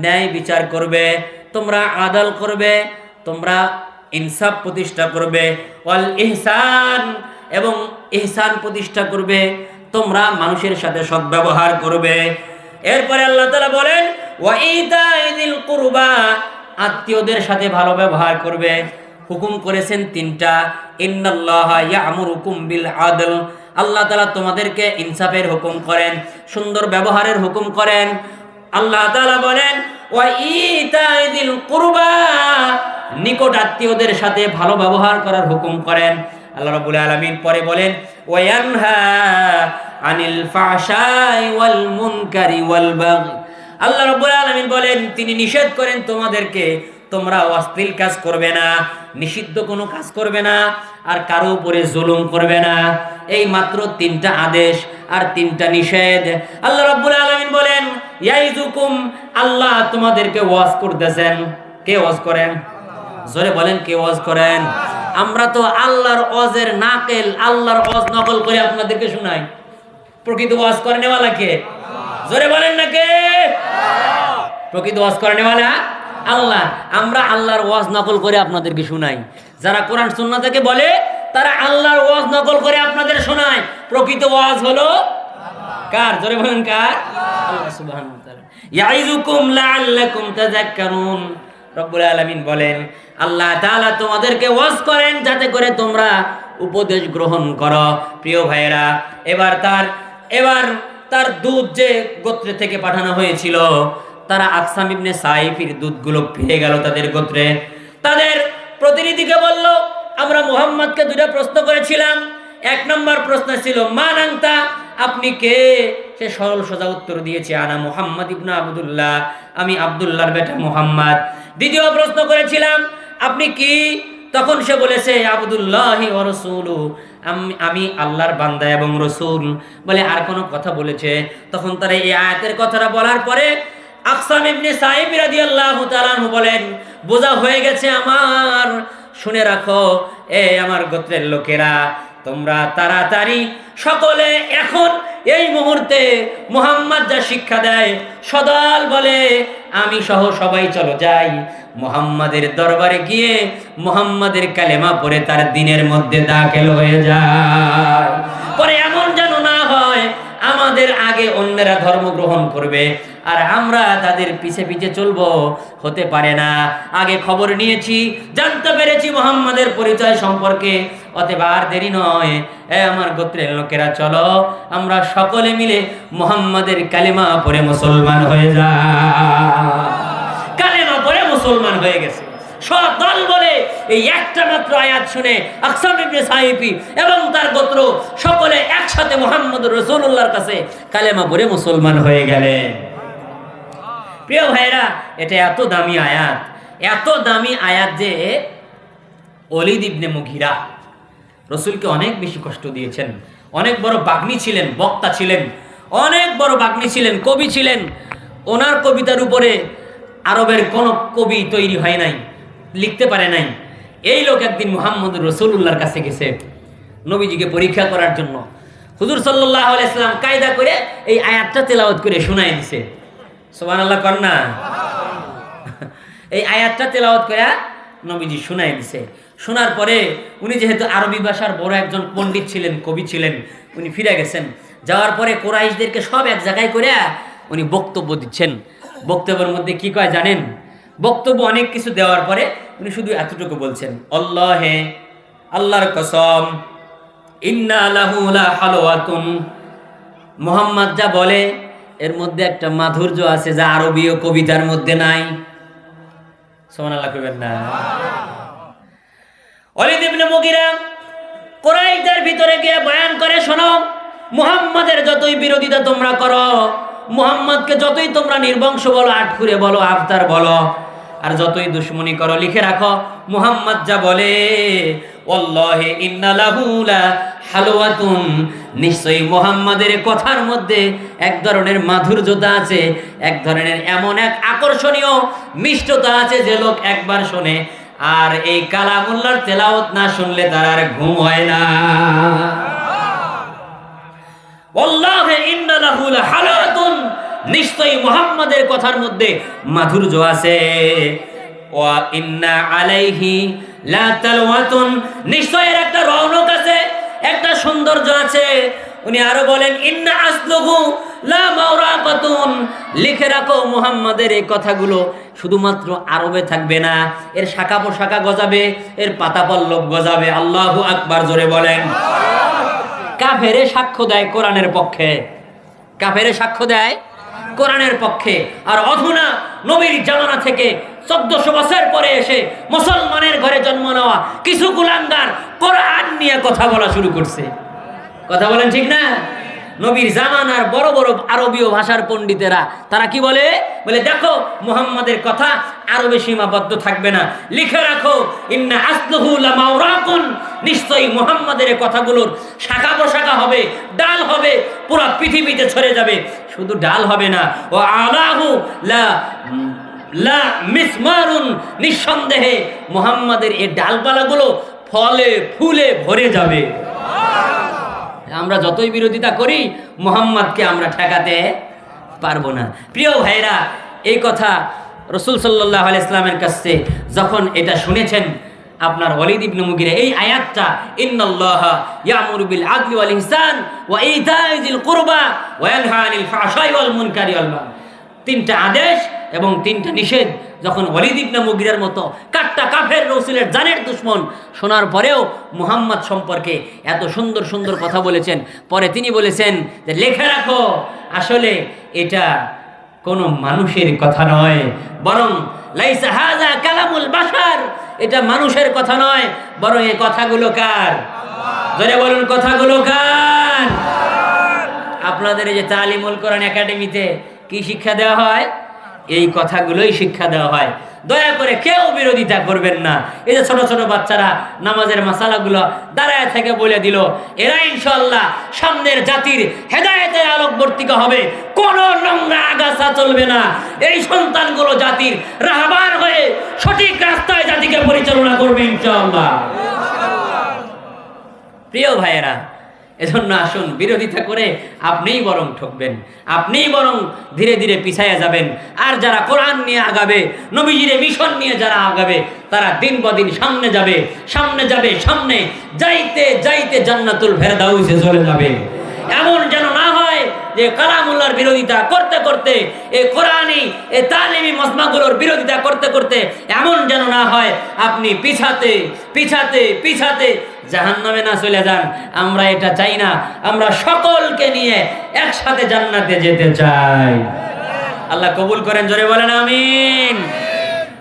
ন্যায় বিচার করবে, তোমরা আদল করবে, তোমরা ইনসাফ প্রতিষ্ঠা করবে, ওয়াল ইহসান এবং ইহসান প্রতিষ্ঠা করবে, তোমরা মানুষের সাথে সদ্ব্যবহার করবে। এরপরে আল্লাহ তাআলা বলেন ওয়া ইতাইযিল কুরবা, আত্মীয়দের সাথে ভালো ব্যবহার করবে। হুকুম করেছেন তিনটা, ইন্নাল্লাহা ইয়া'মুরুকুম বিল আদল, আল্লাহ তাআলা তোমাদেরকে ইনসাফের হুকুম করেন, সুন্দর ব্যবহারের হুকুম করেন। আল্লাহ তাআলা বলেন ওয়া ইতাইযিল কুরবা, নিকট আত্মীয়দের সাথে ভালো ব্যবহার করার হুকুম করেন। আল্লাহ রাব্বুল আলামিন পরে বলেন ওয়া ইয়ানহা আনিল ফাহশাই ওয়াল মুনকারি ওয়াল বাগই, আল্লাহ রাব্বুল আলামিন বলেন তিনি নিষেধ করেন তোমাদেরকে, তোমরা অশ্লীল কাজ করবে না, নিষিদ্ধ কোনো কাজ করবে না, আর কারো উপরে জুলুম করবে না। এই মাত্র তিনটা আদেশ আর তিনটা নিষেধ। আল্লাহ রাব্বুল আলামিন বলেন ইয়াইজুকুম, আল্লাহ তোমাদেরকে ওয়াজ করতেছেন। কে ওয়াজ করেন? জোরে বলেন, কে ওয়াজ করেন? আমরা তো আল্লাহর ওয়াজের নাকেল, আল্লাহর ওয়াজ নকল করে আপনাদেরকে শোনাই। প্রকৃত ওয়াজ করনে वाला কে? জোরে বলেন না কে? প্রকৃত ওয়াজ করনে वाला আল্লাহ। আমরা আল্লাহর ওয়াজ নকল করে আপনাদেরকে শোনাই। যারা কোরআন সুন্নাহ থেকে বলে তারা আল্লাহর ওয়াজ নকল করে আপনাদের শোনায়। প্রকৃত ওয়াজ হলো কার? জোরে বলেন কার? আল্লাহ সুবহানাহু ওয়া তাআলা। ইয়াইযুকুম লাআল্লাকুম তাযাক্কারুন, রব্বুল আলামিন বলেন আল্লাহ তাআলা তোমাদেরকে ওয়াজ করেন যাতে করে তোমরা উপদেশ গ্রহণ করো। প্রিয় ভাইয়েরা, এবার তার দুধ যে গোত্রে থেকে পাঠানো হয়েছিল, তারা আকসাম ইবনে সাইফির দুধগুলো পেয়ে গেল তাদের গোত্রে। তাদের প্রতিনিধিকে বলল আমরা মুহাম্মদকে দুইটা প্রশ্ন করেছিলাম। এক নম্বর প্রশ্ন ছিল মান আনতা, আপনি কে? সে সরল সোজা উত্তর দিয়েছে আনা মুহাম্মদ ইবনে আব্দুল্লাহ, আমি আব্দুল্লাহর বেটা মুহাম্মদ। দ্বিতীয় প্রশ্ন করেছিলাম আপনি কি? তখন সে বলেছে আব্দুল্লাহি ওয়া রাসূলু, আমি আল্লাহর বান্দা এবং রাসূল। বলে আর কোনো কথা বলেছে? তখন তারা এই আয়াতের কথাটা বলার পরে আকসাম ইবনে সাইফ রাদিয়াল্লাহু তাআলা আনহু বলেন বোঝা হয়ে গেছে আমার, শুনে রাখো এ আমার গোত্রের লোকেরা, তোমরা তাড়াতাড়ি সকলে এখন এই মুহূর্তে মুহাম্মদ যা শিক্ষা দেয় সদল বলে আমি সহ সবাই চলো যাই মুহাম্মাদের দরবারে গিয়ে মুহাম্মাদের কালেমা পড়ে তার দ্বীনের মধ্যে দাখিল হয়ে যায়। পরে এমন যেন না হয় আমাদের আগে অন্যরা ধর্ম গ্রহণ করবে আর আমরা তাদের পিছে পিছে চলবো, হতে পারে না। আগে খবর নিয়েছি, জানতে পেরেছি মুহাম্মাদের পরিচয় সম্পর্কে, অতএব আর দেরি নয়, আমার গোত্রের লোকেরা চলো আমরা সকলে মিলে মুহাম্মাদের কালেমা পড়ে মুসলমান হয়ে যায়। কালেমা পড়ে মুসলমান হয়ে গেছে সব দল বলে। এই একটা মাত্র আয়াত শুনে আকসাম ইবনে সাইফি এবং তার গোত্র সকলে একসাথে মুহাম্মদুর রাসূলুল্লাহর কাছে কালেমা পড়ে মুসলমান হয়ে গেলেন। প্রিয় ভাইরা, এটা এত দামি আয়াত, এত দামি আয়াত যে ওলীদ ইবনে মুগীরা রাসূলকে অনেক বেশি কষ্ট দিয়েছেন। অনেক বড় বাগ্মী ছিলেন, বক্তা ছিলেন, অনেক বড় বাগ্মী ছিলেন, কবি ছিলেন। ওনার কবিতার উপরে আরবের কোন কবি তৈরি হয় নাই, লিখতে পারে নাই। এই লোক একদিন মুহাম্মদুর রাসূলুল্লাহর কাছে গেছে নবীজিকে পরীক্ষা করার জন্য। হুজুর সাল্লাল্লাহু আলাইহি সাল্লাম কায়দা করে এই আয়াতটা তেলাওয়াত করে শোনায় দিছে। সুবহানাল্লাহ কর না। এই আয়াতটা তেলাওয়াত করে নবীজি শোনায় দিছে। শোনার পরে উনি যেহেতু আরবি ভাষার বড় একজন পণ্ডিত ছিলেন, কবি ছিলেন, উনি ফিরে গেছেন। যাওয়ার পরে কুরাইশদেরকে সব এক জায়গায় করে উনি বক্তব্য দিচ্ছেন। বক্তব্যের মধ্যে কি কয় জানেন? বক্তব্য অনেক কিছু দেওয়ার পরে উনি শুধু এতটুকু বলছেন, আল্লাহে, আল্লাহর কসম, ইন্না লাহু লা হালাওয়াতুন, মুহাম্মদ যা বলে এর মধ্যে একটা মাধুর্য আছে যা আরবীয় কবিতার মধ্যে নাই। সুবহানাল্লাহ কইবেন না? ওলীদ ইবনে মুগীরা কুরাইশদের ভিতরে গিয়ে বয়ান করে, শোনো, মুহাম্মাদের যতই বিরোধিতা তোমরা করো, মুহাম্মদকে যতই তোমরা নির্বংশ বলো, আটকুরে বলো, আফতার বলো, আর যতই দুশমনি করো, লিখে রাখো মুহাম্মদ যা বলে ওয়াল্লাহি ইন্না লাহু লা হালাওয়াতুন, নিশ্চয়ই মুহাম্মাদের কথার মধ্যে এক ধরনের মাধুর্যতা আছে, এক ধরনের এমন এক আকর্ষণীয় মিষ্টতা আছে যে লোক একবার শোনে আর এই কালামুল্লাহর তেলাওয়াত না শুনলে তার আর ঘুম হয় না। ওয়াল্লাহি ইন্না লাহু লাহালাতুন, নিশ্চয়ই মুহাম্মাদের কথার মধ্যে মাধুর্য আছে। ওয়া ইন্না আলাইহি লা তালওয়াতুন, নিশ্চয়ই এর একটা রৌনক আছে, একটা সৌন্দর্য আছে। উনি আরো বলেন ইন্না আসলুহু লা মাওরাকাতুন, লিখে রাখো মুহাম্মাদের এই কথাগুলো শুধুমাত্র আরবে থাকবে না, এর শাখা প্রশাখা গজাবে, এর পাতা পল্লব গজাবে। আল্লাহু আকবার, জোরে বলেন। কাফেরে সাক্ষ্য দেয় কোরআনের পক্ষে, কাফেরে সাক্ষ্য দেয় কোরআনের পক্ষে। আর অধুনা নবীর জামানা থেকে 1400 বছর পরে এসে মুসলমানের ঘরে জন্ম নেওয়া কিছু কুলাঙ্গার কোরআন নিয়ে কথা বলা শুরু করছে। কথা বলেন ঠিক না? নবীর জামানার বড় বড় আরবীয় ভাষার পণ্ডিতেরা তারা কি বলে? বলে দেখো মুহাম্মাদের কথা আরবে সীমাবদ্ধ থাকবে না, লিখে রাখো ইন্না আসলুহু লামাওরাকুন, নিশ্চয়ই মুহাম্মাদের কথাগুলোর শাখা প্রশাখা হবে, ডাল হবে, পুরো পৃথিবীতে ছড়ে যাবে। শুধু ডাল হবে না, ও আলাহু লা মিসমারুন, নিঃসন্দেহে মুহাম্মাদের এই ডালপালাগুলো ফলে ফুলে ভরে যাবে। আমরা যতই বিরোধিতা করি মুহাম্মাদকে আমরা ঠেকাতে পারবো না। প্রিয় ভাইরা, এই কথা রাসূল সাল্লাল্লাহু আলাইহি ওয়াসাল্লামের কাছে যখন এটা শুনেছেন আপনার ওয়ালিদ ইবনে মুগিরা, এই আয়াতটা ইন্নাল্লাহা ইয়ামুরু বিল আদলি ওয়াল ইহসান ওয়া ইতা'i যিল কুরবা ওয়া ইয়ানহা আনিল ফাহশাই ওয়াল মুনকারি ওয়াল বাগই, তিনটা আদেশ এবং তিনটা নিষেধ যখন ওয়ালিদ ইবনে মুগিরার মতো কাট্টা কাফের রাসূলের জানের দুশমন শোনার পরেও মুহাম্মদ সম্পর্কে এত সুন্দর সুন্দর কথা বলেছেন, পরে তিনি বলেছেন যে লেখা রাখো আসলে এটা কোনো মানুষের কথা নয়, বরং লাইসা হাযা কালামুল বাশার, এটা মানুষের কথা নয়, বরং এই কথাগুলো কার? জোরে বলুন, কথাগুলো কার? আপনাদের এই যে তালিমুল কোরআন একাডেমিতে কি শিক্ষা দেওয়া হয়? এই কথাগুলোই শিক্ষা দেওয়া হয়। দয়া করে কেউ বিরোধিতা করবেন না। এই যে ছোট ছোট বাচ্চারা নামাজের মাসালাগুলো দাঁড়ায় থেকে বলে দিল, এরা ইনশাআল্লাহ সামনের জাতির হেদায়েতের আলোকবর্তিকা হবে, কোনো নোংরা আগাছা চলবে না। এই সন্তানগুলো জাতির রাহবার হয়ে সঠিক রাস্তায় জাতিকে পরিচালনা করবে ইনশাআল্লাহ। প্রিয় ভাইয়েরা, এজন্য আসুন বিরোধিতা করে আপনিই বরং ঠকবেন, আপনিই বরং ধীরে ধীরে পিছায়া যাবেন। আর যারা কোরআন নিয়ে আগাবে, নবীজির মিশন নিয়ে যারা আগাবে, তারা দিন বদিন সামনে যাবে, সামনে যাবে, সামনে যাইতে যাইতে জান্নাতুল ফেরদাউসে চলে যাবে। এমন যেন না হয় যে কালামুল্লাহর বিরোধিতা করতে করতে, এই কোরআনি এই তালিমি মজমাগুলোর বিরোধিতা করতে করতে এমন যেন না হয় আপনি পিছাতে পিছাতে পিছাতে জাহান্নামে না চলে যান। আমরা এটা চাই না, আমরা সকলকে নিয়ে একসাথে জান্নাতে যেতে চাই। আল্লাহ কবুল করেন, জোরে বলেন আমিন।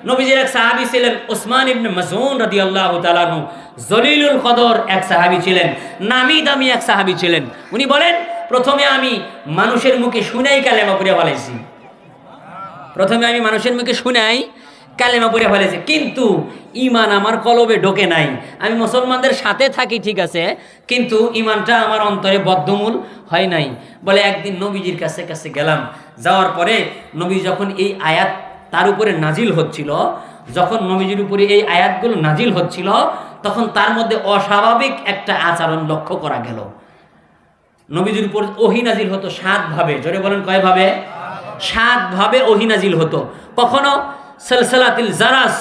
নবীজির এক সাহাবী ছিলেন উসমান ইবনে মাসউদ রাদিয়াল্লাহু তাআলা আনহু, জলিলুল কদর এক সাহাবী ছিলেন, নামি দামি এক সাহাবী ছিলেন। উনি বলেন, প্রথমে আমি মানুষের মুখে শুনেই কালেমা পড়ে ফেলেছি, প্রথমে আমি মানুষের মুখে শুনাই কালেমা পড়ে ফেলেছি, কিন্তু ঈমান আমার কলবে ঢোকে নাই। আমি মুসলমানদের সাথে থাকি ঠিক আছে, কিন্তু ঈমানটা আমার অন্তরে বদ্ধমূল হয় নাই। বলে একদিন নবীজির কাছে কাছে গেলাম, যাওয়ার পরে নবী যখন এই আয়াত তার উপরে নাজিল হচ্ছিল, যখন নবীজির উপরে এই আয়াতগুলো নাজিল হচ্ছিল, তখন তার মধ্যে অস্বাভাবিক একটা আচরণ লক্ষ্য করা গেল। নবীজির উপর ওহী নাজিল হতো 7 ভাবে, জোরে বলেন কয় ভাবে? 7 ভাবে ওহী নাজিল হতো। কখনো সালসালাতিল জারাস,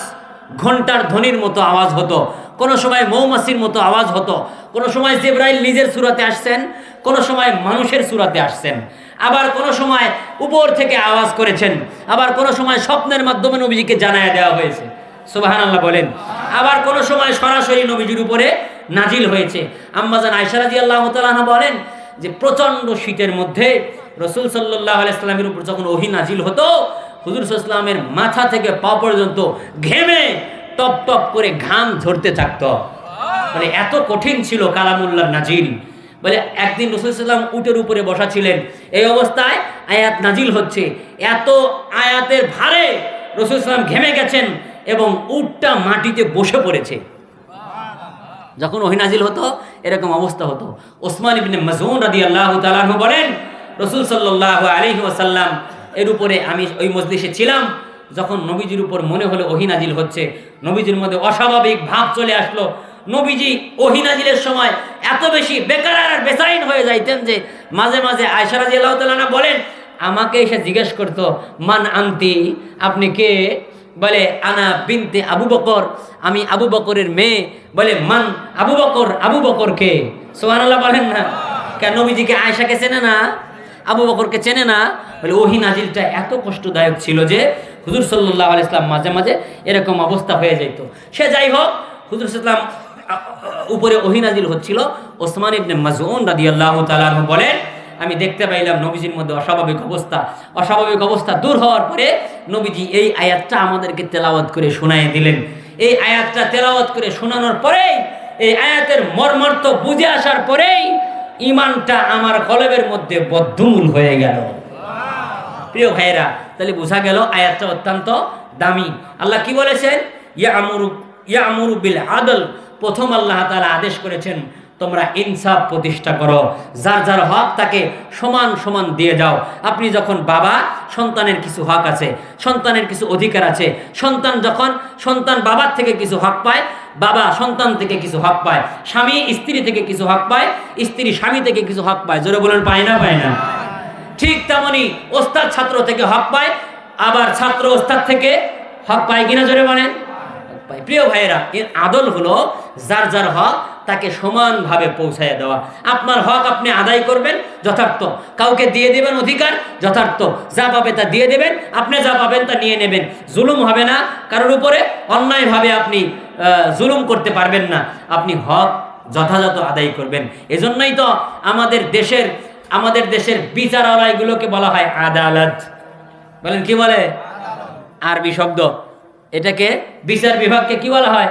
ঘন্টার ধ্বনির মতো আওয়াজ হতো, কোনো সময় মৌমাছির মতো আওয়াজ হতো, কোনো সময় জিবরাইল নিজের সূরাতে আসছেন, কোনো সময় মানুষের সূরাতে আসছেন, আবার কোনো সময় উপর থেকে আওয়াজ করেছেন, আবার কোনো সময় স্বপ্নের মাধ্যমে নবীজিকে জানায়া দেওয়া হয়েছে। সুবহানাল্লাহ বলেন। আবার কোনো সময় সরাসরি নবীজির উপরে নাজিল হয়েছে। আম্মাজান আয়েশা রাদিয়াল্লাহু তাআলা আনহা বলেন যে প্রচন্ড শীতের মধ্যে রাসূল সাল্লাল্লাহু আলাইহি ওয়াসাল্লামের উপর যখন ওহী নাজিল হতো, হুজুর সাল্লাল্লাহু আলাইহি ওয়াসাল্লামের মাথা থেকে পা পর্যন্ত ঘেমে টপ টপ করে ঘাম ঝরতে থাকতো। মানে এত কঠিন ছিল কালামুল্লাহর নাজিল। বলে একদিন রাসূল সাল্লাল্লাহু আলাইহি ওয়াসাল্লাম উটের উপরে বসা ছিলেন, এই অবস্থায় আয়াত নাজিল হচ্ছে, এত আয়াতের ভারে রাসূল সাল্লাল্লাহু আলাইহি ওয়াসাল্লাম ঘেমে গেছেন এবং উটটা মাটিতে বসে পড়েছে। যখন ওহী নাজিল হতো এরকম অবস্থা হতো। উসমান ইবনে মাসউদ রাদিয়াল্লাহু তাআলা আনহু বলেন, রাসূল সাল্লাল্লাহু আলাইহি ওয়াসাল্লাম এর উপরে আমি ওই মজলিসে ছিলাম, যখন নবীজির উপর মনে হলো ওহী নাজিল হচ্ছে, নবীজির মধ্যে অস্বাভাবিক ভাব চলে আসলো। নবীজি ওহী নাজিলের সময় এত বেশি বেকার আর বেসাইন হয়ে যাইতেন যে মাঝে মাঝে আয়েশা রাদিয়াল্লাহু তাআলা আনহা বলেন, আমাকে এসে জিজ্ঞেস করতো, মান আনতি, আপনি কে? বলে আনা বিনতে আবু বকর, আমি আবু বকরের মেয়ে। বলে মান আবু বকর, আবু বকর কে? সুবহানাল্লাহ বলেন না। কেন নবীজিকে আয়েশাকে চেনে না, আবু বকরকে চেনে না? বলে ওহী নাজিলটা এত কষ্টদায়ক ছিল যে হুজুর সাল্লাল্লাহু আলাইহি ওয়াসাল্লাম মাঝে মাঝে এরকম অবস্থা হয়ে যেত। সে যাই হোক, হুজুর সাল্লাল্লাহু উপরে ওহী নাজিল হচ্ছিল। ওসমান ইবনে মাযউন রাদিয়াল্লাহু তাআলা আনহু বলেন, আমি দেখতে পাইলাম নবীজির মধ্যে অস্বাভাবিক অবস্থা দূর হওয়ার পরে নবীজি এই আয়াতটা আমাদেরকে তেলাওয়াত করে শোনায় দিলেন। এই আয়াতটা তেলাওয়াত করে শোনানোর পরেই, এই আয়াতের মর্মার্থ বুঝে আসার পরেই ঈমানটা আমার কলবের মধ্যে বদ্ধমূল হয়ে গেল। প্রিয় ভাইরা, তাহলে বোঝা গেল আয়াতটা অত্যন্ত দামি। আল্লাহ কি বলেছেন? ইয়ামুরু বিল আদল। প্রথম আল্লাহ তাআলা আদেশ করেছেন, তোমরা ইনসাফ প্রতিষ্ঠা করো, যার যার হক তাকে সমান সমান দিয়ে যাও। আপনি যখন বাবা, সন্তানের কিছু হক আছে, সন্তানের কিছু অধিকার আছে। সন্তান বাবার থেকে কিছু হক পায়, বাবা সন্তান থেকে কিছু হক পায়, স্বামী স্ত্রী থেকে কিছু হক পায়, স্ত্রী স্বামী থেকে কিছু হক পায়। জোরে বলেন, পায় না? পায় না? ঠিক তেমনি ওস্তাদ ছাত্র থেকে হক পায়, আবার ছাত্র ওস্তাদ থেকে হক পায় কিনা? জোরে বলেন। প্রিয় ভাইয়েরা, এর আদল হলো যার যার হক তাকে সমানভাবে পৌঁছায় দেওয়া। আপনার হক আপনি আদায় করবেন যথার্থ, কাউকে দিয়ে দেবেন অধিকার যথার্থ, যা পাবে তা দিয়ে দেবেন, আপনি যা পাবেন তা নিয়ে নেবেন। জুলুম হবে না কারোর উপরে, অন্যায়ভাবে আপনি জুলুম করতে পারবেন না। আপনি হক যথাযথ আদায় করবেন। এজন্যই তো আমাদের দেশের বিচারালয়গুলোকে বলা হয় আদালত। বলেন, কি বলে? আরবি শব্দ। এটাকে বিচার বিভাগকে কি বলা হয়?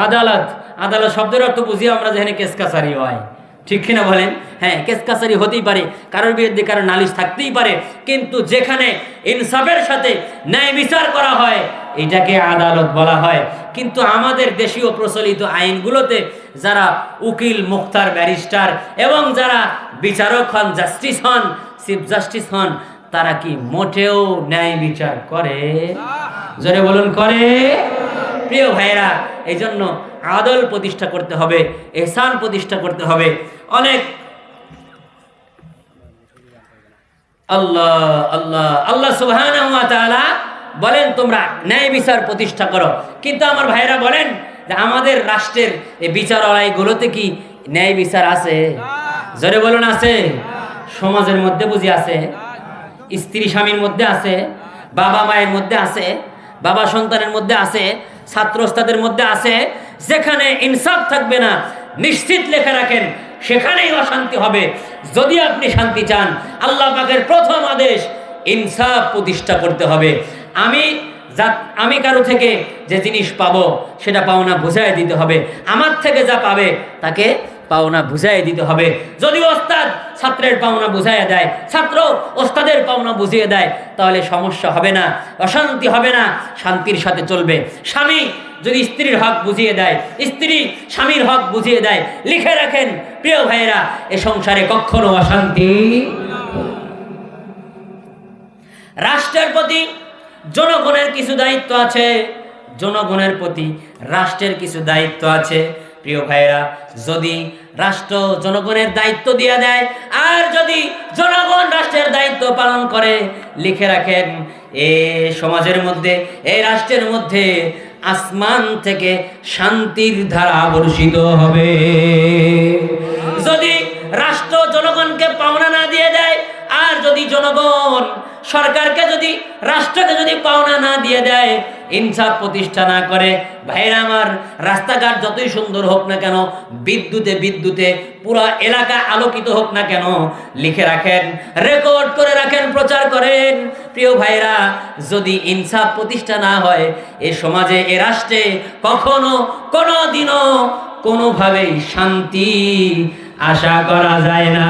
আদালত। আদালত শব্দের অর্থ বুঝি আমরা যেখানে কেস কাছারি হয়, ঠিক কিনা বলেন? হ্যাঁ, কেস কাছারি হতেই পারে, কারোর বিরুদ্ধে কারোর নালিশ থাকতেই পারে, কিন্তু যেখানে ইনসাফের সাথে ন্যায় বিচার করা হয় এটাকে আদালত বলা হয়। কিন্তু আমাদের দেশীয় প্রচলিত আইনগুলোতে যারা উকিল, মুখতার, ব্যারিস্টার এবং যারা বিচারক হন, জাস্টিস হন, চিফ জাস্টিস হন, তারা কি মোটেও ন্যায় বিচার করে? জোরে বলুন, করে? প্রিয় ভাইরা, এই জন্য আদল প্রতিষ্ঠা করতে হবে, ইহসান প্রতিষ্ঠা করতে হবে। অনেক আল্লাহ সুবহানাহু ওয়া তাআলা বলেন তোমরা ন্যায় বিচার প্রতিষ্ঠা করো। কিন্তু আমার ভাইরা বলেন যে আমাদের রাষ্ট্রের এই বিচারালয়গুলোতে কি ন্যায় বিচার আছে? জোরে বলুন, আছে? সমাজের মধ্যে বুঝি আছে? স্ত্রী স্বামীর মধ্যে আছে, বাবা মায়ের মধ্যে আছে, বাবা সন্তানের মধ্যে আছে, ছাত্র ওস্তাদের মধ্যে আছে। যেখানে ইনসাফ থাকবে না, নিশ্চিত লেখা রাখেন সেখানেই অশান্তি হবে। যদি আপনি শান্তি চান, আল্লাহ পাকের প্রথম আদেশ ইনসাফ প্রতিষ্ঠা করতে হবে। আমি কারো থেকে যে জিনিস পাবো সেটা পাওনা বুঝাই দিতে হবে। আমার থেকে যা পাবে তাকে পাওনা বুঝাই দিতে হবে। যদি ওস্তাদ ছাত্রের পাওনা বুঝাইয়া দেয়, ছাত্র ওস্তাদের পাওনা বুঝিয়ে দেয়, তাহলে সমস্যা হবে না, অশান্তি হবে না, শান্তির সাথে চলবে। স্বামী যদি স্ত্রীর হক বুঝিয়ে দেয়, স্ত্রী স্বামীর হক বুঝিয়ে দেয়, লিখে রাখেন প্রিয় ভাইয়েরা, এ সংসারে কখনো অশান্তি। রাষ্ট্রের প্রতি জনগণের কিছু দায়িত্ব আছে, জনগণের প্রতি রাষ্ট্রের কিছু দায়িত্ব আছে। প্রিয় ভাইয়েরা, যদি রাষ্ট্র জনগণের দায়িত্ব দিয়ে দেয় আর যদি জনগণ রাষ্ট্রের দায়িত্ব পালন করে, লিখে রাখেন এই সমাজের মধ্যে, এই রাষ্ট্রের মধ্যে আসমান থেকে শান্তির ধারা বর্ষিত হবে। যদি রাষ্ট্র জনগণকে পাওনা না দিয়ে দেয় আর যদি জনগণ সরকারকে, যদি রাষ্ট্রকে যদি পাওনা না দিয়ে দেয়, ইনসাফ প্রতিষ্ঠা না করে, ভাইরা আমার, রাস্তাঘাট যতই সুন্দর হোক না কেন, বিদ্যুতে পুরো এলাকা আলোকিত হোক না কেন, লিখে রাখেন, রেকর্ড করে রাখেন, প্রচার করেন। প্রিয় ভাইরা, যদি ইনসাফ প্রতিষ্ঠা না হয় এ সমাজে, এ রাষ্ট্রে কখনো কোনোদিনও কোনোভাবেই শান্তি আশা করা যায় না।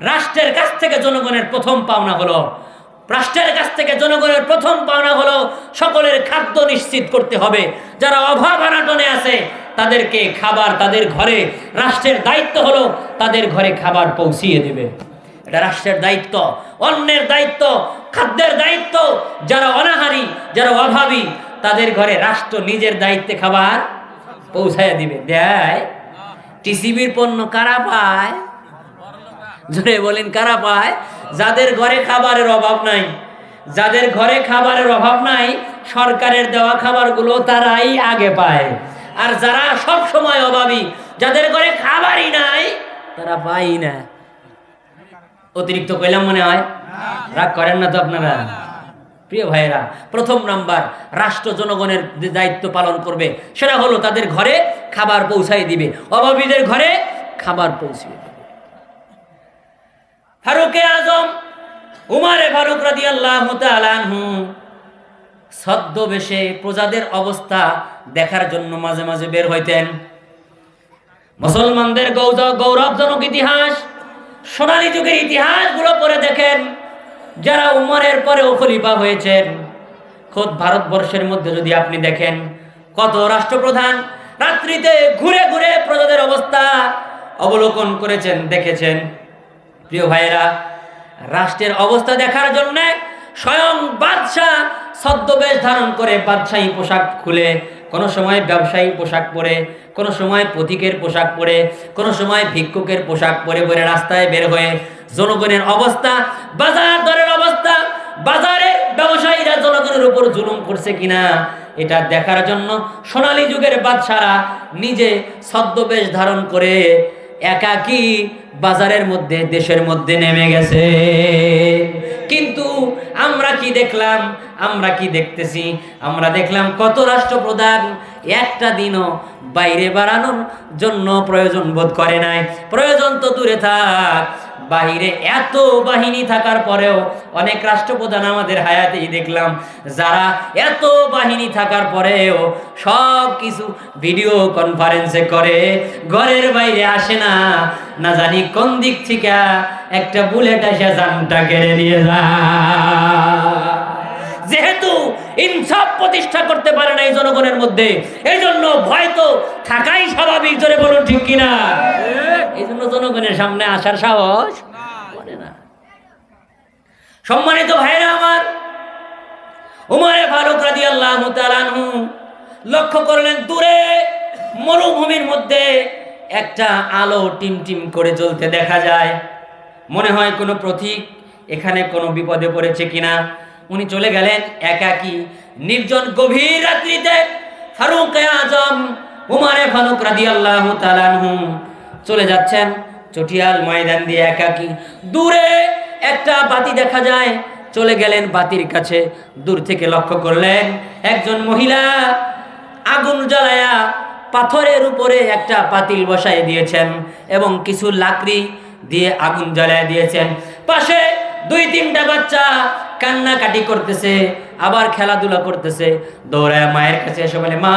রাষ্ট্রের কাছ থেকে জনগণের প্রথম পাওনা হলো, রাষ্ট্রের কাছ থেকে জনগণের প্রথম পাওনা হলো সকলের খাদ্য নিশ্চিত করতে হবে। যারা অভাব অনাটনে আছে তাদেরকে খাবার তাদের ঘরে, রাষ্ট্রের দায়িত্ব হলো তাদের ঘরে খাবার পৌঁছিয়ে দেবে। এটা রাষ্ট্রের দায়িত্ব। অন্যের দায়িত্ব, খাদ্যের দায়িত্ব। যারা অনাহারী, যারা অভাবী, তাদের ঘরে রাষ্ট্র নিজের দায়িত্বে খাবার পৌঁছায় দিবে, দেয়। টিসিবির পণ্য কারা পায়? জোরে বলেন কারা পায়? যাদের ঘরে খাবারের অভাব নাই, যাদের ঘরে খাবারের অভাব নাই, সরকারের দেওয়া খাবারগুলো তারাই আগে পায়। আর যারা সব সময় অভাবী, যাদের ঘরে খাবারই নাই, তারা পাই না। অতিরিক্ত কইলাম মনে হয়? রাগ করেন না তো আপনারা? প্রিয় ভাইয়েরা, প্রথম নাম্বার, রাষ্ট্র জনগণের যে দায়িত্ব পালন করবে সেটা হলো তাদের ঘরে খাবার পৌঁছাই দিবে, অভাবীদের ঘরে খাবার পৌঁছিয়ে দিবে। ফারুকে আজম উমারে ফারুক রাদিয়াল্লাহু তাআলা আনহু ছদ্মবেশে প্রজাদের অবস্থা দেখার জন্য মাঝে মাঝে বের হইতেন। মুসলমানদের গৌরবজনক ইতিহাস, সোনালী যুগের ইতিহাসগুলো পড়ে দেখেন, যারা উমরের পরেও খলিফা হয়েছেন, খোদ ভারতবর্ষের মধ্যে যদি আপনি দেখেন কত রাষ্ট্রপ্রধান রাত্রিতে ঘুরে ঘুরে প্রজাদের অবস্থা অবলোকন করেছেন, দেখেছেন। প্রিয় ভাইয়েরা, রাষ্ট্রের অবস্থা দেখার জন্য স্বয়ং বাদশাহ ছদ্মবেশ ধারণ করে বাদশাহী পোশাক খুলে, কোনো সময় ব্যবসায়ী পোশাক পরে, কোনো সময় পথিকের পোশাক পরে, কোনো সময় ভিক্ষুকের পোশাক পরে পরে রাস্তায় বের হয়ে জনগণের অবস্থা, বাজার দরের অবস্থা, বাজারের ব্যবসায়ীরা জনগণের উপর জুলুম করছে কিনা এটা দেখার জন্য সোনালী যুগের বাদশারা নিজে ছদ্মবেশ ধারণ করে একাকী বাজারের মধ্যে, দেশের মধ্যে নেমে গেছে। কিন্তু আমরা কি দেখলাম? আমরা কি দেখতেছি? আমরা দেখলাম কত রাষ্ট্রপ্রধান একটা দিনও বাইরে বাড়ানোর জন্য প্রয়োজন বোধ করে নাই। প্রয়োজন তো দূরে থাক, বাহিরে এত বাহিনী থাকার পরেও অনেক রাষ্ট্রপ্রধান আমাদের হায়াতেই দেখলাম যারা এত বাহিনী থাকার পরেও সব কিছু ভিডিও কনফারেন্সে করে, ঘরের বাইরে আসে না, না জানি কোন দিক থেকে একটা বুলেট এসে জানটা কেড়ে নিয়ে যায়। যেহেতু ইনসাফ প্রতিষ্ঠা করতে পারে না এই জনগণের মধ্যে, এই জন্য ভয় তো থাকাই স্বাভাবিক। জোরে বলুন ঠিক কিনা? এই জন্য জনগণের সামনে আসার সাহস করে না। সম্মানিত ভাইরা আমার, উমরে ফারুক রাদিয়াল্লাহু তাআলা আনহু লক্ষ্য করলেন দূরে মরুভূমির মধ্যে একটা আলো টিমটিম করে জ্বলতে দেখা যায়। মনে হয় কোনো পথিক এখানে কোনো বিপদে পড়েছে কিনা। উনি চলে গেলেন একাকী নির্জন গভীর রাত্রিতে। ফারুক আজম উমরে ফারুক রাদিয়াল্লাহু তাআলা আনহু চলে যাচ্ছেন চটিয়াল ময়দান দিয়ে একাকী। দূরে একটা বাতি দেখা যায়, চলে গেলেন বাতির কাছে। দূর থেকে লক্ষ্য করলেন একজন মহিলা আগুন জ্বালায়া পাথরের উপরে একটা পাতিল বসায় দিয়েছেন এবং কিছু লাকড়ি দিয়ে আগুন জ্বালায় দিয়েছেন। পাশে 2-3টা বাচ্চা কান্নাকাটি করতেছে, আবার খেলাধুলা করতেছে। দৌড়ায় মায়ের কাছে এসে বলে, মা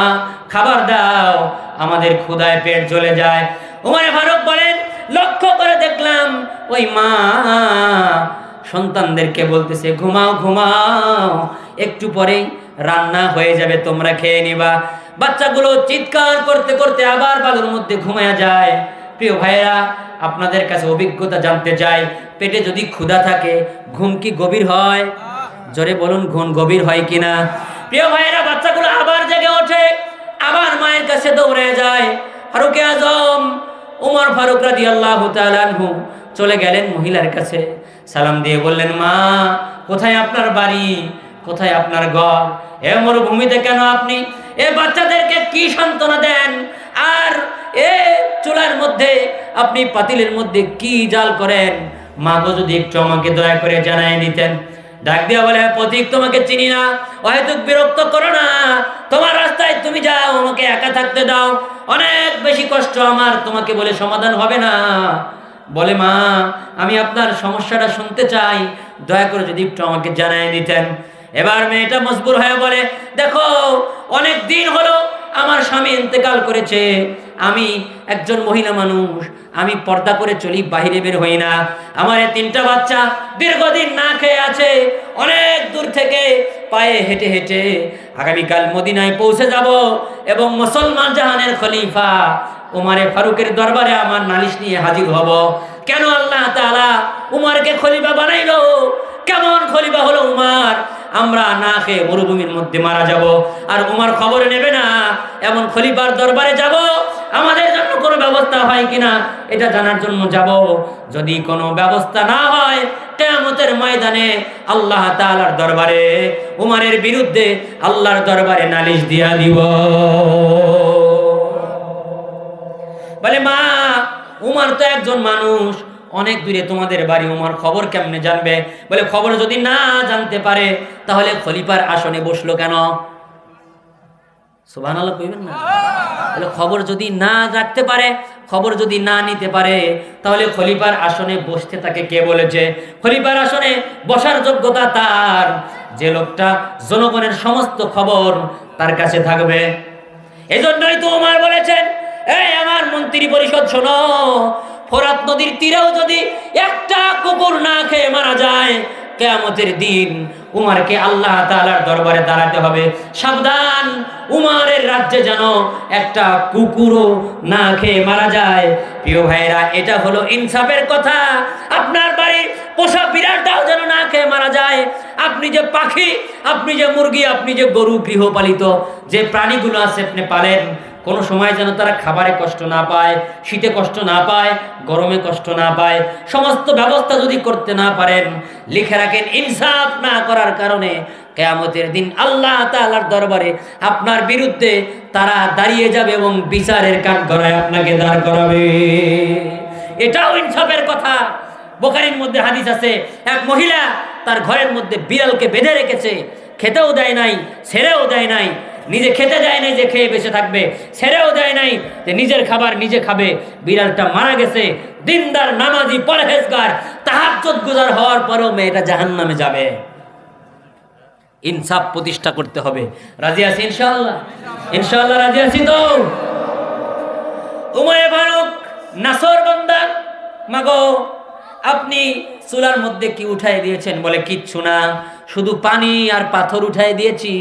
খাবার দাও, আমাদের ক্ষুধায় পেট জ্বলে যায়। উমরে ফারুক বলেন, লক্ষ্য করে দেখলাম ওই মা সন্তানদেরকে বলতেছে, ঘুমাও ঘুমাও, একটু পরেই রান্না হয়ে যাবে, তোমরা খেয়ে নিবা। বাচ্চাগুলো চিৎকার করতে করতে আবার বালুর মধ্যে ঘুমায়া যায়। প্রিয় ভাইয়েরা, আপনাদের কাছে অভিজ্ঞতা জানতে চাই, পেটে যদি ক্ষুধা থাকে ঘুম কি গভীর হয়? জোরে বলুন, ঘুম গভীর হয় কিনা? প্রিয় ভাইয়েরা, বাচ্চাগুলো আবার জেগে ওঠে, আবার মায়ের কাছে দৌড়ে যায়। ফারুকে আজম উমর ফারুক রাদিয়াল্লাহু তাআলা আনহু চলে গেলেন মহিলার কাছে, সালাম দিয়ে বললেন, মা কোথায় আপনার বাড়ি, কোথায় আপনার ঘর? এ মরুভূমিতে কেন আপনি এ বাচ্চাদেরকে কি সান্ত্বনা দেন? আর এ চুলার মধ্যে আপনি পাতিলের মধ্যে কি জাল করেন? মা গো, যদি একটু আমাকে দয়া করে জানাই দিতেন। ডাক দিয়া বলে, পথিক তোমাকে চিনি না, হয়তো বিরক্ত করো না, তোমার রাস্তায় তুমি যাও, আমাকে একা থাকতে দাও, অনেক বেশি কষ্ট আমার, তোমাকে বলে সমাধান হবে না। বলে, মা আমি আপনার সমস্যাটা শুনতে চাই, দয়া করে যদি একটু আমাকে জানাই দিতেন। এবার মেয়েটা মজবুর হয়ে বলে, দেখো অনেক দিন হলো আমার স্বামী ইন্তেকাল করেছে, আমি একজন মহিলা মানুষ, আমি পর্দা করে চলি, বাইরে বের হই না। আমার এই 3টা বাচ্চা দীর্ঘদিন না খেয়ে আছে, অনেক দূর থেকে পায়ে হেঁটে হেঁটে আগামীকাল মদিনায় পৌঁছে যাব এবং মুসলমান জাহানের খলিফা উমরে ফারুকের দরবারে আমার নালিশ নিয়ে হাজির হব। কেন আল্লাহ তাআলা উমরকে খলিফা বানাইলো? কেমন খলিফা হলো উমর? আমরা না খেয়ে মরুভূমির মধ্যে মারা যাব। আর উমর খবর নেবে না, এমন খলিফার দরবারে যাব, আমাদের জন্য কোনো ব্যবস্থা হয় কিনা এটা জানার জন্য যাব। যদি কোনো ব্যবস্থা না হয়, কিয়ামতের ময়দানে আল্লাহ তাআলার দরবারে উমরের বিরুদ্ধে আল্লাহর দরবারে নালিশ দিয়া দিব। বলে মা, উমর তো একজন মানুষ, অনেক দূরে তোমাদের বাড়ি, উমর খবর কেমনে জানবে? বলে খবর যদি না জানতে পারে তাহলে খলিফার আসনে বসলো কেন? সুবহানাল্লাহ কইবেন না? বলে খবর যদি না রাখতে পারে, খবর যদি না নিতে পারে, তাহলে খলিফার আসনে বসতে তাকে কে বলেছে? খলিফার আসনে বসার যোগ্যতা তার যে লোকটা জনগণের সমস্ত খবর তার কাছে থাকবে। এজন্যই তো উমর বলেছেন, এই আমার মন্ত্রী পরিষদ শোনো, ফোরাত নদীর তীরেও যদি একটা কুকুর না খেয়ে মারা যায়, কিয়ামতের দিন উমরকে আল্লাহ তাআলার দরবারে দাঁড়াতে হবে। সাবধান, উমরের রাজ্যে যেন একটা কুকুরও না খেয়ে মারা যায়। প্রিয় ভাইরা, এটা হলো ইনসাফের কথা। আপনার বাড়ির পোষা বিড়ালটাও যেন না খেয়ে মারা যায়। আপনি যে পাখি, আপনি যে মুরগি, আপনি যে গরু, গৃহপালিত যে প্রাণীগুলো আছে আপনি পালেন, কোনো সময় যেন তারা খাবারে কষ্ট না পায়, শীতে কষ্ট না পায়, গরমে কষ্ট না পায়। সমস্ত ব্যবস্থা যদি করতে না পারেন, লিখে রাখেন ইনসাফ না করার কারণে কিয়ামতের দিন আল্লাহ তাআলার দরবারে আপনার বিরুদ্ধে তারা দাঁড়িয়ে যাবে এবং বিচারের কাঠগড়ায় আপনাকে দাঁড় করাবে। এটাও ইনসাফের কথা। বুখারীর মধ্যে হাদিস আছে, এক মহিলা তার ঘরের মধ্যে বিড়ালকে বেঁধে রেখেছে, খেতেও দেয় নাই, ছেড়েও দেয় নাই। নিজে খেতে দেয় নাই যে খেয়ে বেঁচে থাকবে, ছেড়েও দেয় নাই যে নিজের খাবার নিজে খাবে। বিড়ালটা মারা গেছে। দিনদার, নামাজি, পরহেজগার, তাহাজ্জুদ গুজার হওয়ার পরেও মেয়েটা জাহান্নামে যাবে। ইনসাফ প্রতিষ্ঠা করতে হবে। রাজি আছি ইনশাআল্লাহ? ইনশাআল্লাহ রাজি আছি তো? উমরে ফারুক নাসর বান্দা, মাগো আপনি চুলার মধ্যে কি উঠাই দিয়েছেন? বলে কিচ্ছু না, শুধু পানি আর পাথর উঠাই দিয়েছি।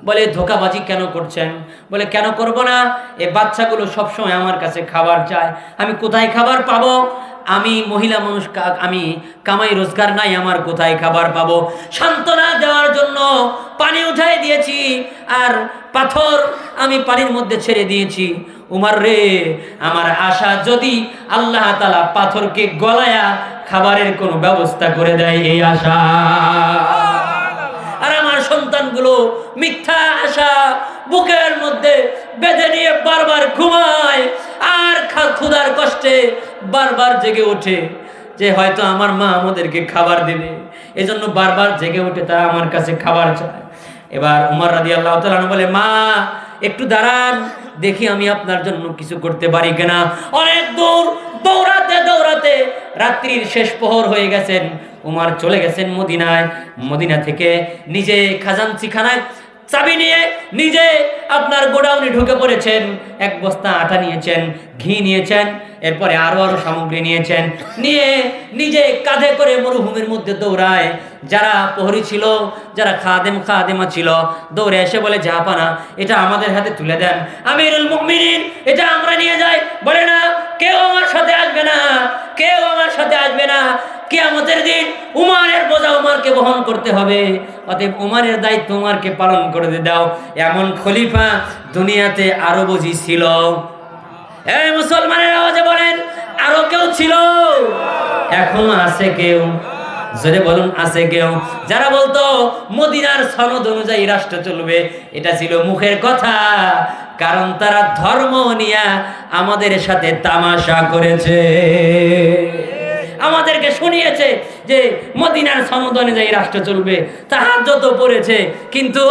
বলে ধোকাবাজি কেন করছেন? বলে কেন করব না, এই বাচ্চাগুলো সবসময় আমার কাছে খাবার চায়, আমি কোথায় খাবার পাবো? আমি মহিলা মানুষ, আমি কামাই রোজগার নাই, আমার কোথায় খাবার পাবো? সান্ত্বনা দেওয়ার জন্য পানি উঠাই দিয়েছি আর পাথর আমি পানির মধ্যে ছেড়ে দিয়েছি। উমর রে, আমার আশা যদি আল্লাহ তাআলা পাথরকে গলায়া খাবারের কোনো ব্যবস্থা করে দেয়, এই আশা। আর আমার সন্তানগুলো মিথ্যা আশা বুকের মধ্যে বেঁধে নিয়ে বারবার ঘুমায় আর ক্ষুধার কষ্টে বারবার জেগে ওঠে যে হয়তো আমার মা আমাদেরকে খাবার দেবে, এজন্য বারবার জেগে ওঠে, তারা আমার কাছে খাবার চায়। এবার উমর রাদিয়াল্লাহু তাআলা বলে, মা একটু দাঁড়ান, দেখি আমি আপনার জন্য কিছু করতে পারি কিনা। অনেক দূর দৌড়াতে দৌড়াতে রাত্রির শেষ প্রহর হয়ে গেছেন। উমর চলে গেছেন মদিনায়। মদিনা থেকে নিজে খাজানচিখানায় চাবি নিয়ে নিজে আপনার গোডাউনে ঢুকে পড়েছেন। এক বস্তা আটা নিয়েছেন, ঘি নিয়েছেন, এরপরে আরো সামগ্রী নিয়েছেন, নিয়ে নিজে কাঁধে করে মরুভূমির মধ্যে দৌড়ায়। যারা প্রহরী ছিল, যারা খাদেমা ছিল, দৌড়ে এসে বলে, জাহাপানা এটা আমাদের হাতে তুলে দেন, আমিরুল মুমিনিন এটা আমরা নিয়ে যাই। বলে না, কেউ আমার সাথে আসবে না, কেউ আমার সাথে আসবে না। কিয়ামতের দিন উমরের বোঝা উমরকে বহন করতে হবে, অতএব উমরের দায়িত্ব উমরকে পালন করে দাও। এমন খলিফা দুনিয়াতে আরো বুঝি ছিল? এই মুসলমানের আওয়াজে বলেন, আরো কেউ ছিল? এখনো আছে কেউ? জোরে বলুন, আছে কেউ? যারা বলতো মদিনার সনদ অনুযায়ী রাষ্ট্র চলবে, এটা ছিল মুখের কথা, কারণ তারা ধর্ম নিয়ে আমাদের সাথে তামাশা করেছে, আমাদেরকে শুনিয়েছে যে মদিনার সনদ অনুযায়ী রাষ্ট্র চলবে, তাহাজ্জুদ পড়েছে, কিন্তু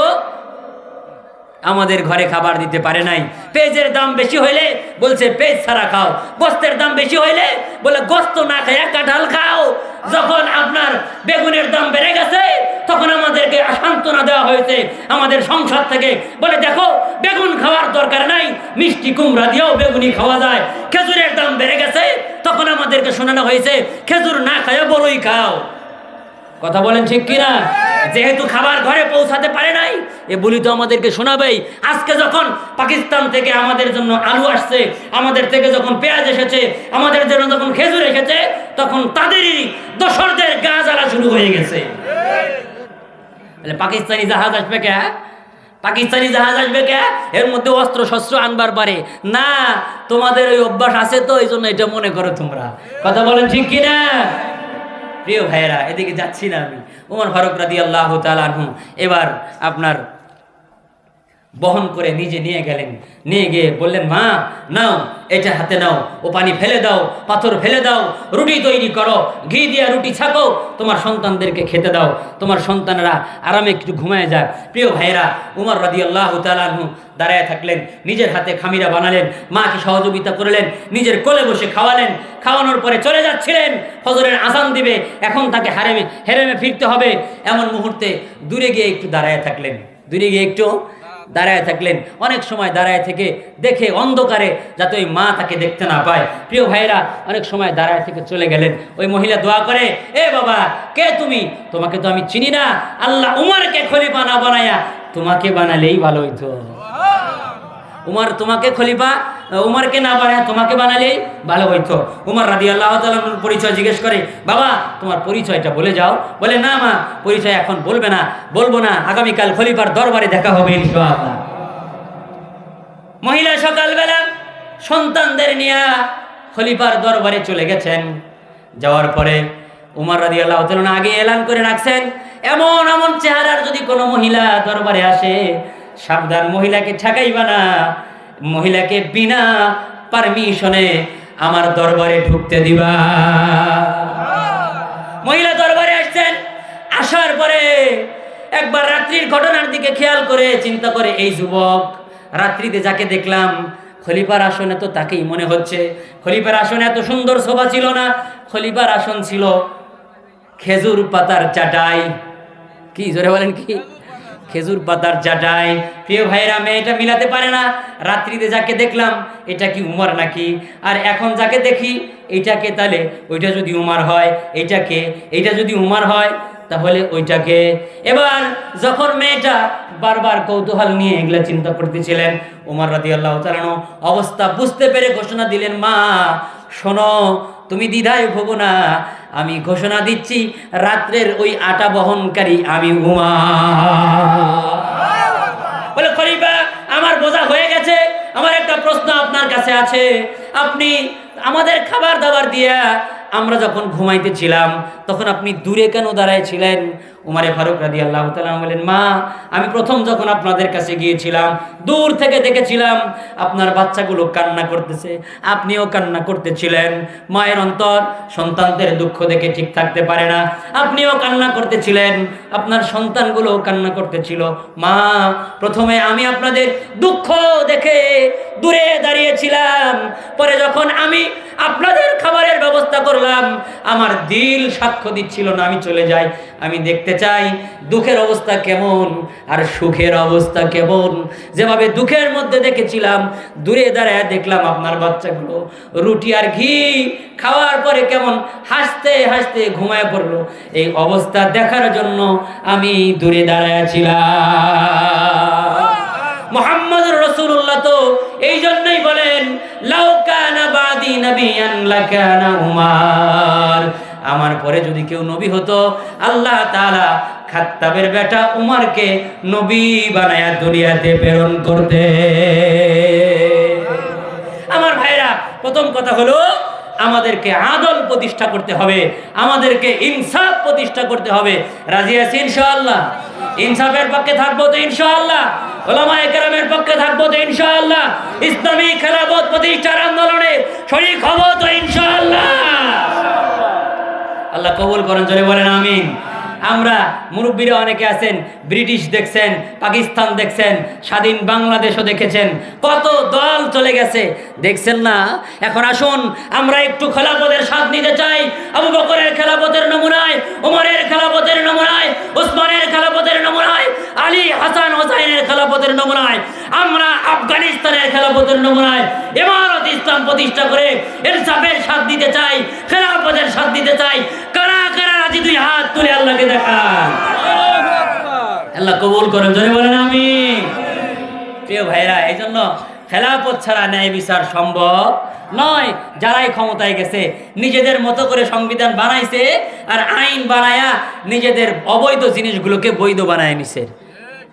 আমাদের ঘরে খাবার দিতে পারে নাই। পেঁয়াজের দাম বেশি হইলে বলছে পেঁয়াজ ছাড়া খাও, গোস্তের দাম বেশি হইলে বলে গোস্ত না খায় কাঁঠাল খাও। যখন আপনার বেগুনের দাম বেড়ে গেছে তখন আমাদেরকে সান্ত্বনা দেওয়া হয়েছে আমাদের সংসার থেকে, বলে দেখো বেগুন খাওয়ার দরকার নাই, মিষ্টি কুমড়া দিয়েও বেগুনি খাওয়া যায়। খেজুরের দাম বেড়ে গেছে তখন আমাদেরকে শোনানো হয়েছে খেজুর না খায় বড়ই খাও। কথা বলেন ঠিক কিনা? যেহেতু খাবার ঘরে পৌঁছাতে পারে নাই, এ বলি তো আমাদেরকে শোনাবেই। আজকে যখন পাকিস্তান থেকে আমাদের জন্য আলু আসছে, আমাদের থেকে যখন পেঁয়াজ এসেছে, আমাদের জন্য যখন খেজুর এসেছে, তখন তাদেরই দোসরদের গা জ্বালা শুরু হয়ে গেছে। পাকিস্তানি জাহাজ আসবে কে? পাকিস্তানি জাহাজ আসবে কে? এর মধ্যে অস্ত্র শস্ত্র আনবার পারে না। তোমাদের ওই অভ্যাস আছে তো, এই জন্য এটা মনে করো তোমরা। কথা বলেন ঠিক কিনা? প্রিয় ভাইয়েরা, এদিকে যাচ্ছি না আমি। ওমর ফারুক রাদিয়াল্লাহু তাআলা আনহু এবার আপনার বহন করে নিজে নিয়ে গেলেন। নিয়ে গিয়ে বললেন, মা নাও, এটা হাতে নাও, ও পানি ফেলে দাও, পাথর ফেলে দাও, রুটি তৈরি করো, ঘি দিয়ে রুটি ছাকো, তোমার সন্তানদেরকে খেতে দাও, তোমার সন্তানরা আরামে একটু ঘুমায় যায়। প্রিয় ভাইয়েরা, উমর রাদিয়াল্লাহু তাআলা আনহু দাঁড়ায় থাকলেন, নিজের হাতে খামিরা বানালেন, মাকে সহযোগিতা করলেন, নিজের কোলে বসে খাওয়ালেন। খাওয়ানোর পরে চলে যাচ্ছিলেন, ফজরের আজান দিবে, এখন তাকে হেরেমে ফিরতে হবে। এমন মুহূর্তে দূরে গিয়ে একটু দাঁড়ায় থাকলেন, দূরে গিয়ে একটু দাঁড়ায় থাকলেন। অনেক সময় দাঁড়ায় থেকে দেখে অন্ধকারে যাতে ওই মা তাকে দেখতে না পায়। প্রিয় ভাইরা, অনেক সময় দাঁড়ায় থেকে চলে গেলেন। ওই মহিলা দোয়া করে, এ বাবা, কে তুমি? তোমাকে তো আমি চিনি না, আল্লাহ উমরকে খলিফা না বানায়া তোমাকে বানালেই ভালো হইতো। উমর তোমাকে খলিফা, উমরকে না বানায় তোমাকে বানালেই ভালো হইতো। উমর রাদিয়াল্লাহু তাআলার পরিচয় জিজ্ঞেস করে, বাবা তোমার পরিচয়টা বলে যাও। বলে, না মা, পরিচয় এখন বলবো না, আগামীকাল খলিফার দরবারে দেখা হবে ইনশাআল্লাহ। মহিলা সকালবেলা সন্তানদের নিয়ে খলিফার দরবারে চলে গেছেন। যাওয়ার পরে উমর রাদিয়াল্লাহু তাআলা আগে এলান করে রাখছেন, এমন চেহারার যদি কোনো মহিলা দরবারে আসে, সাবধান, মহিলাকে ঠেকাইবা না, মহিলাকে বিনা পারমিশনে আমার দরবারে ঢুকতে দিবা। মহিলা দরবারে আসছেন। আসার পরে একবার রাত্রির ঘটনার দিকে খেয়াল করে চিন্তা করে, এই যুবক রাত্রিতে যাকে দেখলাম খলিফার আসনে তো তাকেই মনে হচ্ছে। খলিফার আসনে এত সুন্দর শোভা ছিল না, খলিফার আসন ছিল খেজুর পাতার চাটাই। কি জোরে বলেন, কি খেজুর পাতার চাটাই। প্রিয় ভাইরা, মেয়েটা মিলাতে পারে না, রাত্রিতে যাকে দেখলাম এটা কি উমর নাকি, আর এখন যাকে দেখি এইটাকে, তাহলে ওইটা যদি উমর হয় এইটা যদি উমর হয় তাহলে ওইটাকে। এবার যখন মেয়েটা বারবার কৌতূহল নিয়ে এগুলা চিন্তা করতেছিলেন, উমর রাদিয়াল্লাহু তাআলা অবস্থা বুঝতে পেরে ঘোষণা দিলেন, মা শোনো, তুমি দ্বিধায় ভোগো না, আমি ঘোষণা দিচ্ছি, রাত্রের ওই আটা বহনকারী আমি উমর। বলে, খলিফা আমার বোঝা হয়ে গেছে, আমার একটা প্রশ্ন আপনার কাছে আছে। আপনি আমাদের খাবার দাবার দিয়া আমরা যখন ঘুমাইতেছিলাম তখন আপনি দূরে কেন দাঁড়ায় ছিলেন? উমরে ফারুক রাদিয়াল্লাহু তাআলা বলেন, মা আমি প্রথম যখন আপনাদের কাছে গিয়েছিলাম দূর থেকে দেখেছিলাম আপনার বাচ্চাগুলো কান্না করতেছে, আপনিও কান্না করতেছিলেন। মায়ের অন্তর সন্তানদের দুঃখ দেখে ঠিক থাকতে পারে না, আপনিও কান্না করতেছিলেন, আপনার সন্তানগুলো কান্না করতেছিল। মা প্রথমে আমি আপনাদের দুঃখ দেখে দূরে দাঁড়িয়েছিলাম, পরে যখন আমি আপনাদের খাবারের ব্যবস্থা করলাম আমার দিল সাক্ষ্য দিচ্ছিল না আমি চলে যাই। আমি দেখতে চাই দুঃখের অবস্থা কেমন আর সুখের অবস্থা কেমন। যেভাবে দুঃখের মধ্যে দেখেছিলাম, দূরে দাঁড়ায় দেখলাম আপনার বাচ্চাগুলো রুটি আর ঘি খাওয়ার পরে কেমন হাসতে হাসতে ঘুমায় পড়লো, এই অবস্থা দেখার জন্য আমি দূরে দাঁড়াইছিলাম। মুহাম্মদুর রাসূলুল্লাহ তো এই জন্যই বলেন, লাউ কানা বাদি নাবিয়ান লাকানা উমর, আমার পরে যদি কেউ নবী হতো আল্লাহ তাআলা খাত্তাবের বেটা উমরকে নবী বানায়া দুনিয়াতে প্রেরণ করতে। আমার ভাইরা, প্রথম কথা হলো আমাদেরকে আদল প্রতিষ্ঠা করতে হবে, আমাদেরকে ইনসাফ প্রতিষ্ঠা করতে হবে। রাজি আছি ইনশাআল্লাহ? ইনসাফের পক্ষে থাকবো তো ইনশাআল্লাহ, উলামায়ে কেরামের পক্ষে থাকবো তো ইনশাআল্লাহ, ইসলামী খেলাফত প্রতিষ্ঠার আন্দোলনে শরীক হব তো ইনশাআল্লাহ। আল্লাহ কবুল করেন, জোরে বলেন আমিন। আমরা মুরব্বীরা অনেকে আছেন, ব্রিটিশ দেখছেন, পাকিস্তান দেখছেন, স্বাধীন বাংলাদেশও দেখেছেন, কত দল চলে গেছে দেখছেন না? এখন আসুন আমরা একটু খেলাফতের স্বাদ নিতে চাই। আবু বকরের খেলাফতের নমুনায়, ওমরের খেলাফতের নমুনায়, ওসমানের খেলাফতের নমুনায়, আলী হাসান হোসাইনের খেলাফতের নমুনায়, আমরা আফগানিস্তানের খেলাফতের নমুনায় ইমারত ইসলাম প্রতিষ্ঠা করে ইনসাফের স্বাদ দিতে চাই, খেলাফতের স্বাদ দিতে চাই। কারা কারা রাজি? দুই হাত তুলে আল্লাহকে দেখান। আল্লাহ কবুল করেন, জোরে বলেন আমিন। প্রিয় ভাইরা, এই জন্য খেলাফত ছাড়া ন্যায় বিচার সম্ভব নয়। যারাই ক্ষমতায় গেছে নিজেদের মতো করে সংবিধান বানাইছে আর আইন বানায়া নিজেদের অবৈধ জিনিসগুলোকে বৈধ বানায় নিছে।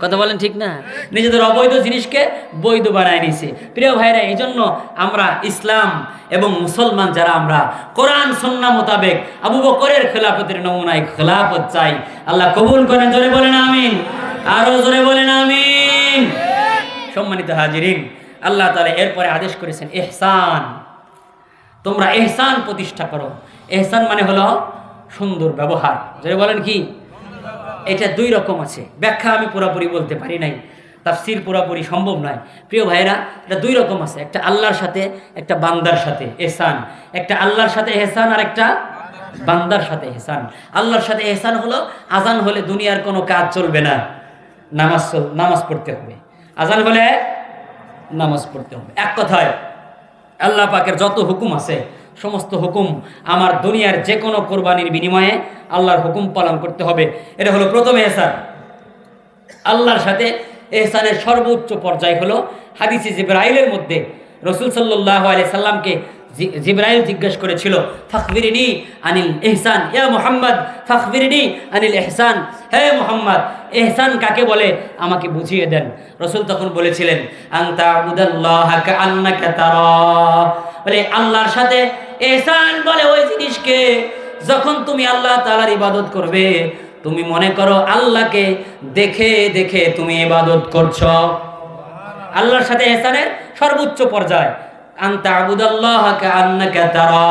কথা বলেন ঠিক না? নিজেদের অবৈধ জিনিসকে বৈধ বানায় নিছে। প্রিয় ভাইরা, এই জন্য আমরা ইসলাম এবং মুসলমান যারা আমরা কোরআন সুন্নাহ মোতাবেক আবু বকরের খেলাফতের নমুনায় খেলাফত চাই। আল্লাহ কবুল করেন। জোরে বলেন আমিন, আরো জোরে বলেন আমিন। সম্মানিত হাজিরিন, আল্লাহ তাআলা এরপরে আদেশ করেছেন ইহসান। তোমরা ইহসান প্রতিষ্ঠা করো। ইহসান মানে হলো সুন্দর ব্যবহার। জোরে বলেন কি? এটা দুই রকম আছে, ব্যাখ্যা আমি পুরোপুরি বলতে পারি নাই, তাফসীর পুরোপুরি সম্ভব নয়। প্রিয় ভাইরা, এটা দুই রকম আছে, একটা আল্লাহর সাথে একটা বান্দার সাথে ইহসান। একটা আল্লাহর সাথে ইহসান আর একটা বান্দার সাথে ইহসান। আল্লাহর সাথে ইহসান হলো আজান হলে দুনিয়ার কোনো কাজ চলবে না, নামাজ পড়তে হবে। আজান হলে নামাজ পড়তে হবে। এক কথায় আল্লাহ পাকের যত হুকুম আছে সমস্ত হুকুম আমার দুনিয়ার যে কোনো কোরবানির বিনিময়ে আল্লাহর হুকুম পালন করতে হবে। এটা হলো প্রথম ইহসান। আল্লাহর সাথে ইহসানের সর্বোচ্চ পর্যায় হলো হাদিসে জিবরাইলের মধ্যে রাসূল সাল্লাল্লাহু আলাইহি সাল্লামকে জিবরাইল জিজ্ঞেস করেছিল, ফাখবিরনি আনিল ইহসান ইয়া মুহাম্মদ, ফাখবিরনি আনিল ইহসান, হে মুহাম্মদ ইহসান কাকে বলে আমাকে বুঝিয়ে দেন। রাসূল তখন বলেছিলেন, আনতা আবুদাল্লাহা কাআন্নাকা তারা, বলে আল্লাহর সাথে ইহসান বলে ওই জিনিসকে যখন তুমি আল্লাহ তাআলার ইবাদত করবে তুমি মনে করো আল্লাহকে দেখে দেখে তুমি ইবাদত করছো। আল্লাহর সাথে ইহসানের সর্বোচ্চ পর্যায় আনতা আবুদাল্লাহা কাআন্নাকা তারা,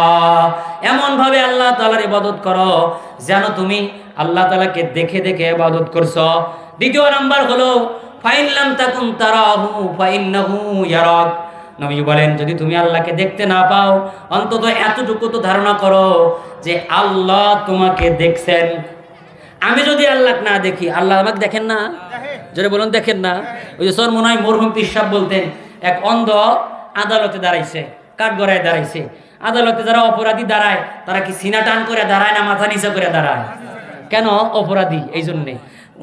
এমন ভাবে আল্লাহ তাআলার ইবাদত করো যেন তুমি আল্লাহ তাআলাকে দেখে দেখে ইবাদত করছো। দ্বিতীয় নাম্বার হলো ফাইন লাম তাকুন তারাহু ফাইন্নাহু ইয়ারাক। নবী বলেন, যদি তুমি আল্লাহকে দেখতে না পাও অন্তত এতটুকু তো ধারণা করো যে আল্লাহ তোমাকে দেখছেন। আমি যদি আল্লাহ না দেখি, আল্লাহ আমাকে দেখেন না? জোরে বলুন, দেখেন না? ওই যে মনে হয় মরহুম পীর সাহেব বলতেন, এক অন্ধ আদালতে দাঁড়াইছে, কাঠগড়ায় দাঁড়াইছে। আদালতে যারা অপরাধী দাঁড়ায় তারা কি সিনা টান করে দাঁড়ায় না মাথা নিচে করে দাঁড়ায়? কেন? অপরাধী এই জন্যে।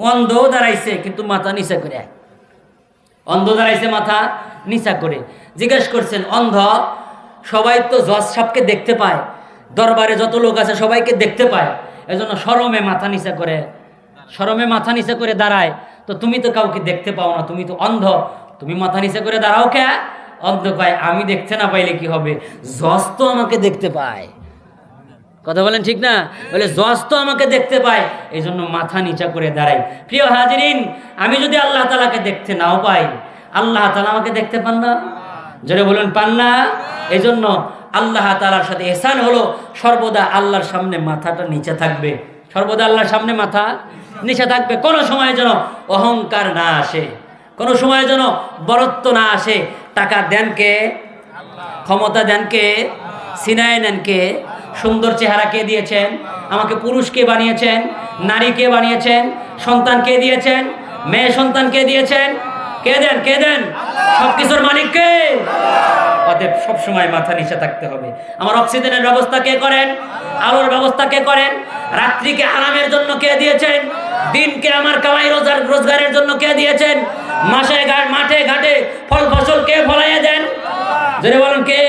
অন্ধ দাঁড়াইছে কিন্তু মাথা নিচে করে, অন্ধ দাঁড়াইছে মাথা নিচা করে। জিজ্ঞেস করছেন, অন্ধ সবাই তো জজ সাহেবকে দেখতে পায়, দরবারে যত লোক আছে সবাইকে দেখতে পায়, এজন্য শরমে মাথা নিচা করে, শরমে মাথা নিচা করে দাঁড়ায়। তো তুমি তো কাউকে দেখতে পাও না, তুমি তো অন্ধ, তুমি মাথা নিচা করে দাঁড়াও কে? অন্ধ কয়, আমি দেখতে না পাইলে কি হবে, জজ তো আমাকে দেখতে পায়। কথা বলেন ঠিক না? বলে জজ তো আমাকে দেখতে পায়, এই জন্য মাথা নিচা করে দাঁড়াই। প্রিয় হাজিরিন, আমি যদি আল্লাহ তাআলাকে দেখতে নাও পাই, আল্লাহ তাআলা আমাকে দেখতে পান না? জোরে বলুন, পান না? এই জন্য আল্লাহ তাআলার সাথে ইহসান হলো সর্বদা আল্লাহর সামনে মাথাটা নিচে থাকবে, সর্বদা আল্লাহর সামনে মাথা নিচে থাকবে। কোনো সময় যেন অহংকার না আসে, কোনো সময় যেন বরত্ব না আসে। টাকা দেন কে? ক্ষমতা দেন কে? সিনায় নেন কে? সুন্দর চেহারা কে দিয়েছেন? আমাকে পুরুষ কে বানিয়েছেন? নারী কে বানিয়েছেন? সন্তান কে দিয়েছেন? মেয়ে সন্তান কে দিয়েছেন? কে দেন? কে দেন? সবকিছুর মালিক কে? অতএব সবসময় মাথা নিচে থাকতে হবে। আমার অক্সিজেনের ব্যবস্থা কে করেন? আলোর ব্যবস্থা কে করেন? রাত্রিকে আরামের জন্য কে দিয়েছেন? দিনকে আমার কামাই রোজগারের জন্য কে দিয়েছেন? মাঠে ঘাটে ফল ফসল কে ফলাইয়া দেন? জোরে বলেন, কে?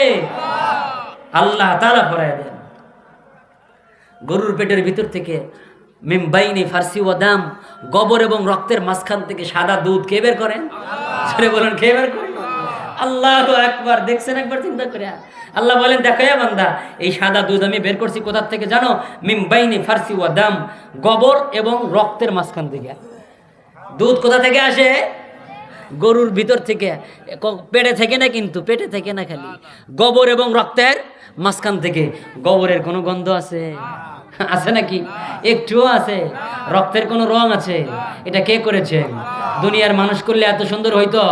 আল্লাহ তাআলা ফলাইয়া দেন। গরুর পেটের ভিতর থেকে মিমবাইনি ফারসি ওয়াদাম, গোবর এবং রক্তের মাঝখান থেকে সাদা দুধ কে বের করেন? জোরে বলেন, কে বের করেন? আল্লাহু আকবার। দেখছেন একবার চিন্তা করে? আল্লাহ বলেন, দেখো বান্দা, এই সাদা দুধ আমি বের করছি কোথা থেকে জানো? মিমবাইনি ফারসি ওয়াদাম, গোবর এবং রক্তের মাঝখান থেকে। দুধ কোথা থেকে আসে? গরুর ভিতর থেকে, পেটে থেকে না, কিন্তু পেটে থেকে না, খালি গোবর এবং রক্তের মাঝখান থেকে। গোবরের কোনো গন্ধ আছে? আছে নাকি? একটুও আছে? রক্তের কোনো রং আছে? এটা কে করেছেন? দুনিয়ার মানুষ করলে এত সুন্দর হইতো?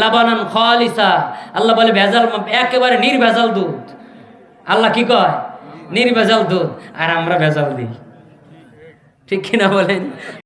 লাবানান খালিসা, আল্লাহ বলে ভেজাল, একেবারে নির্ভেজাল দুধ। আল্লাহ কি কয়? নির্ভেজাল দুধ। আর আমরা ভেজাল দিই, ঠিক কিনা বলেন?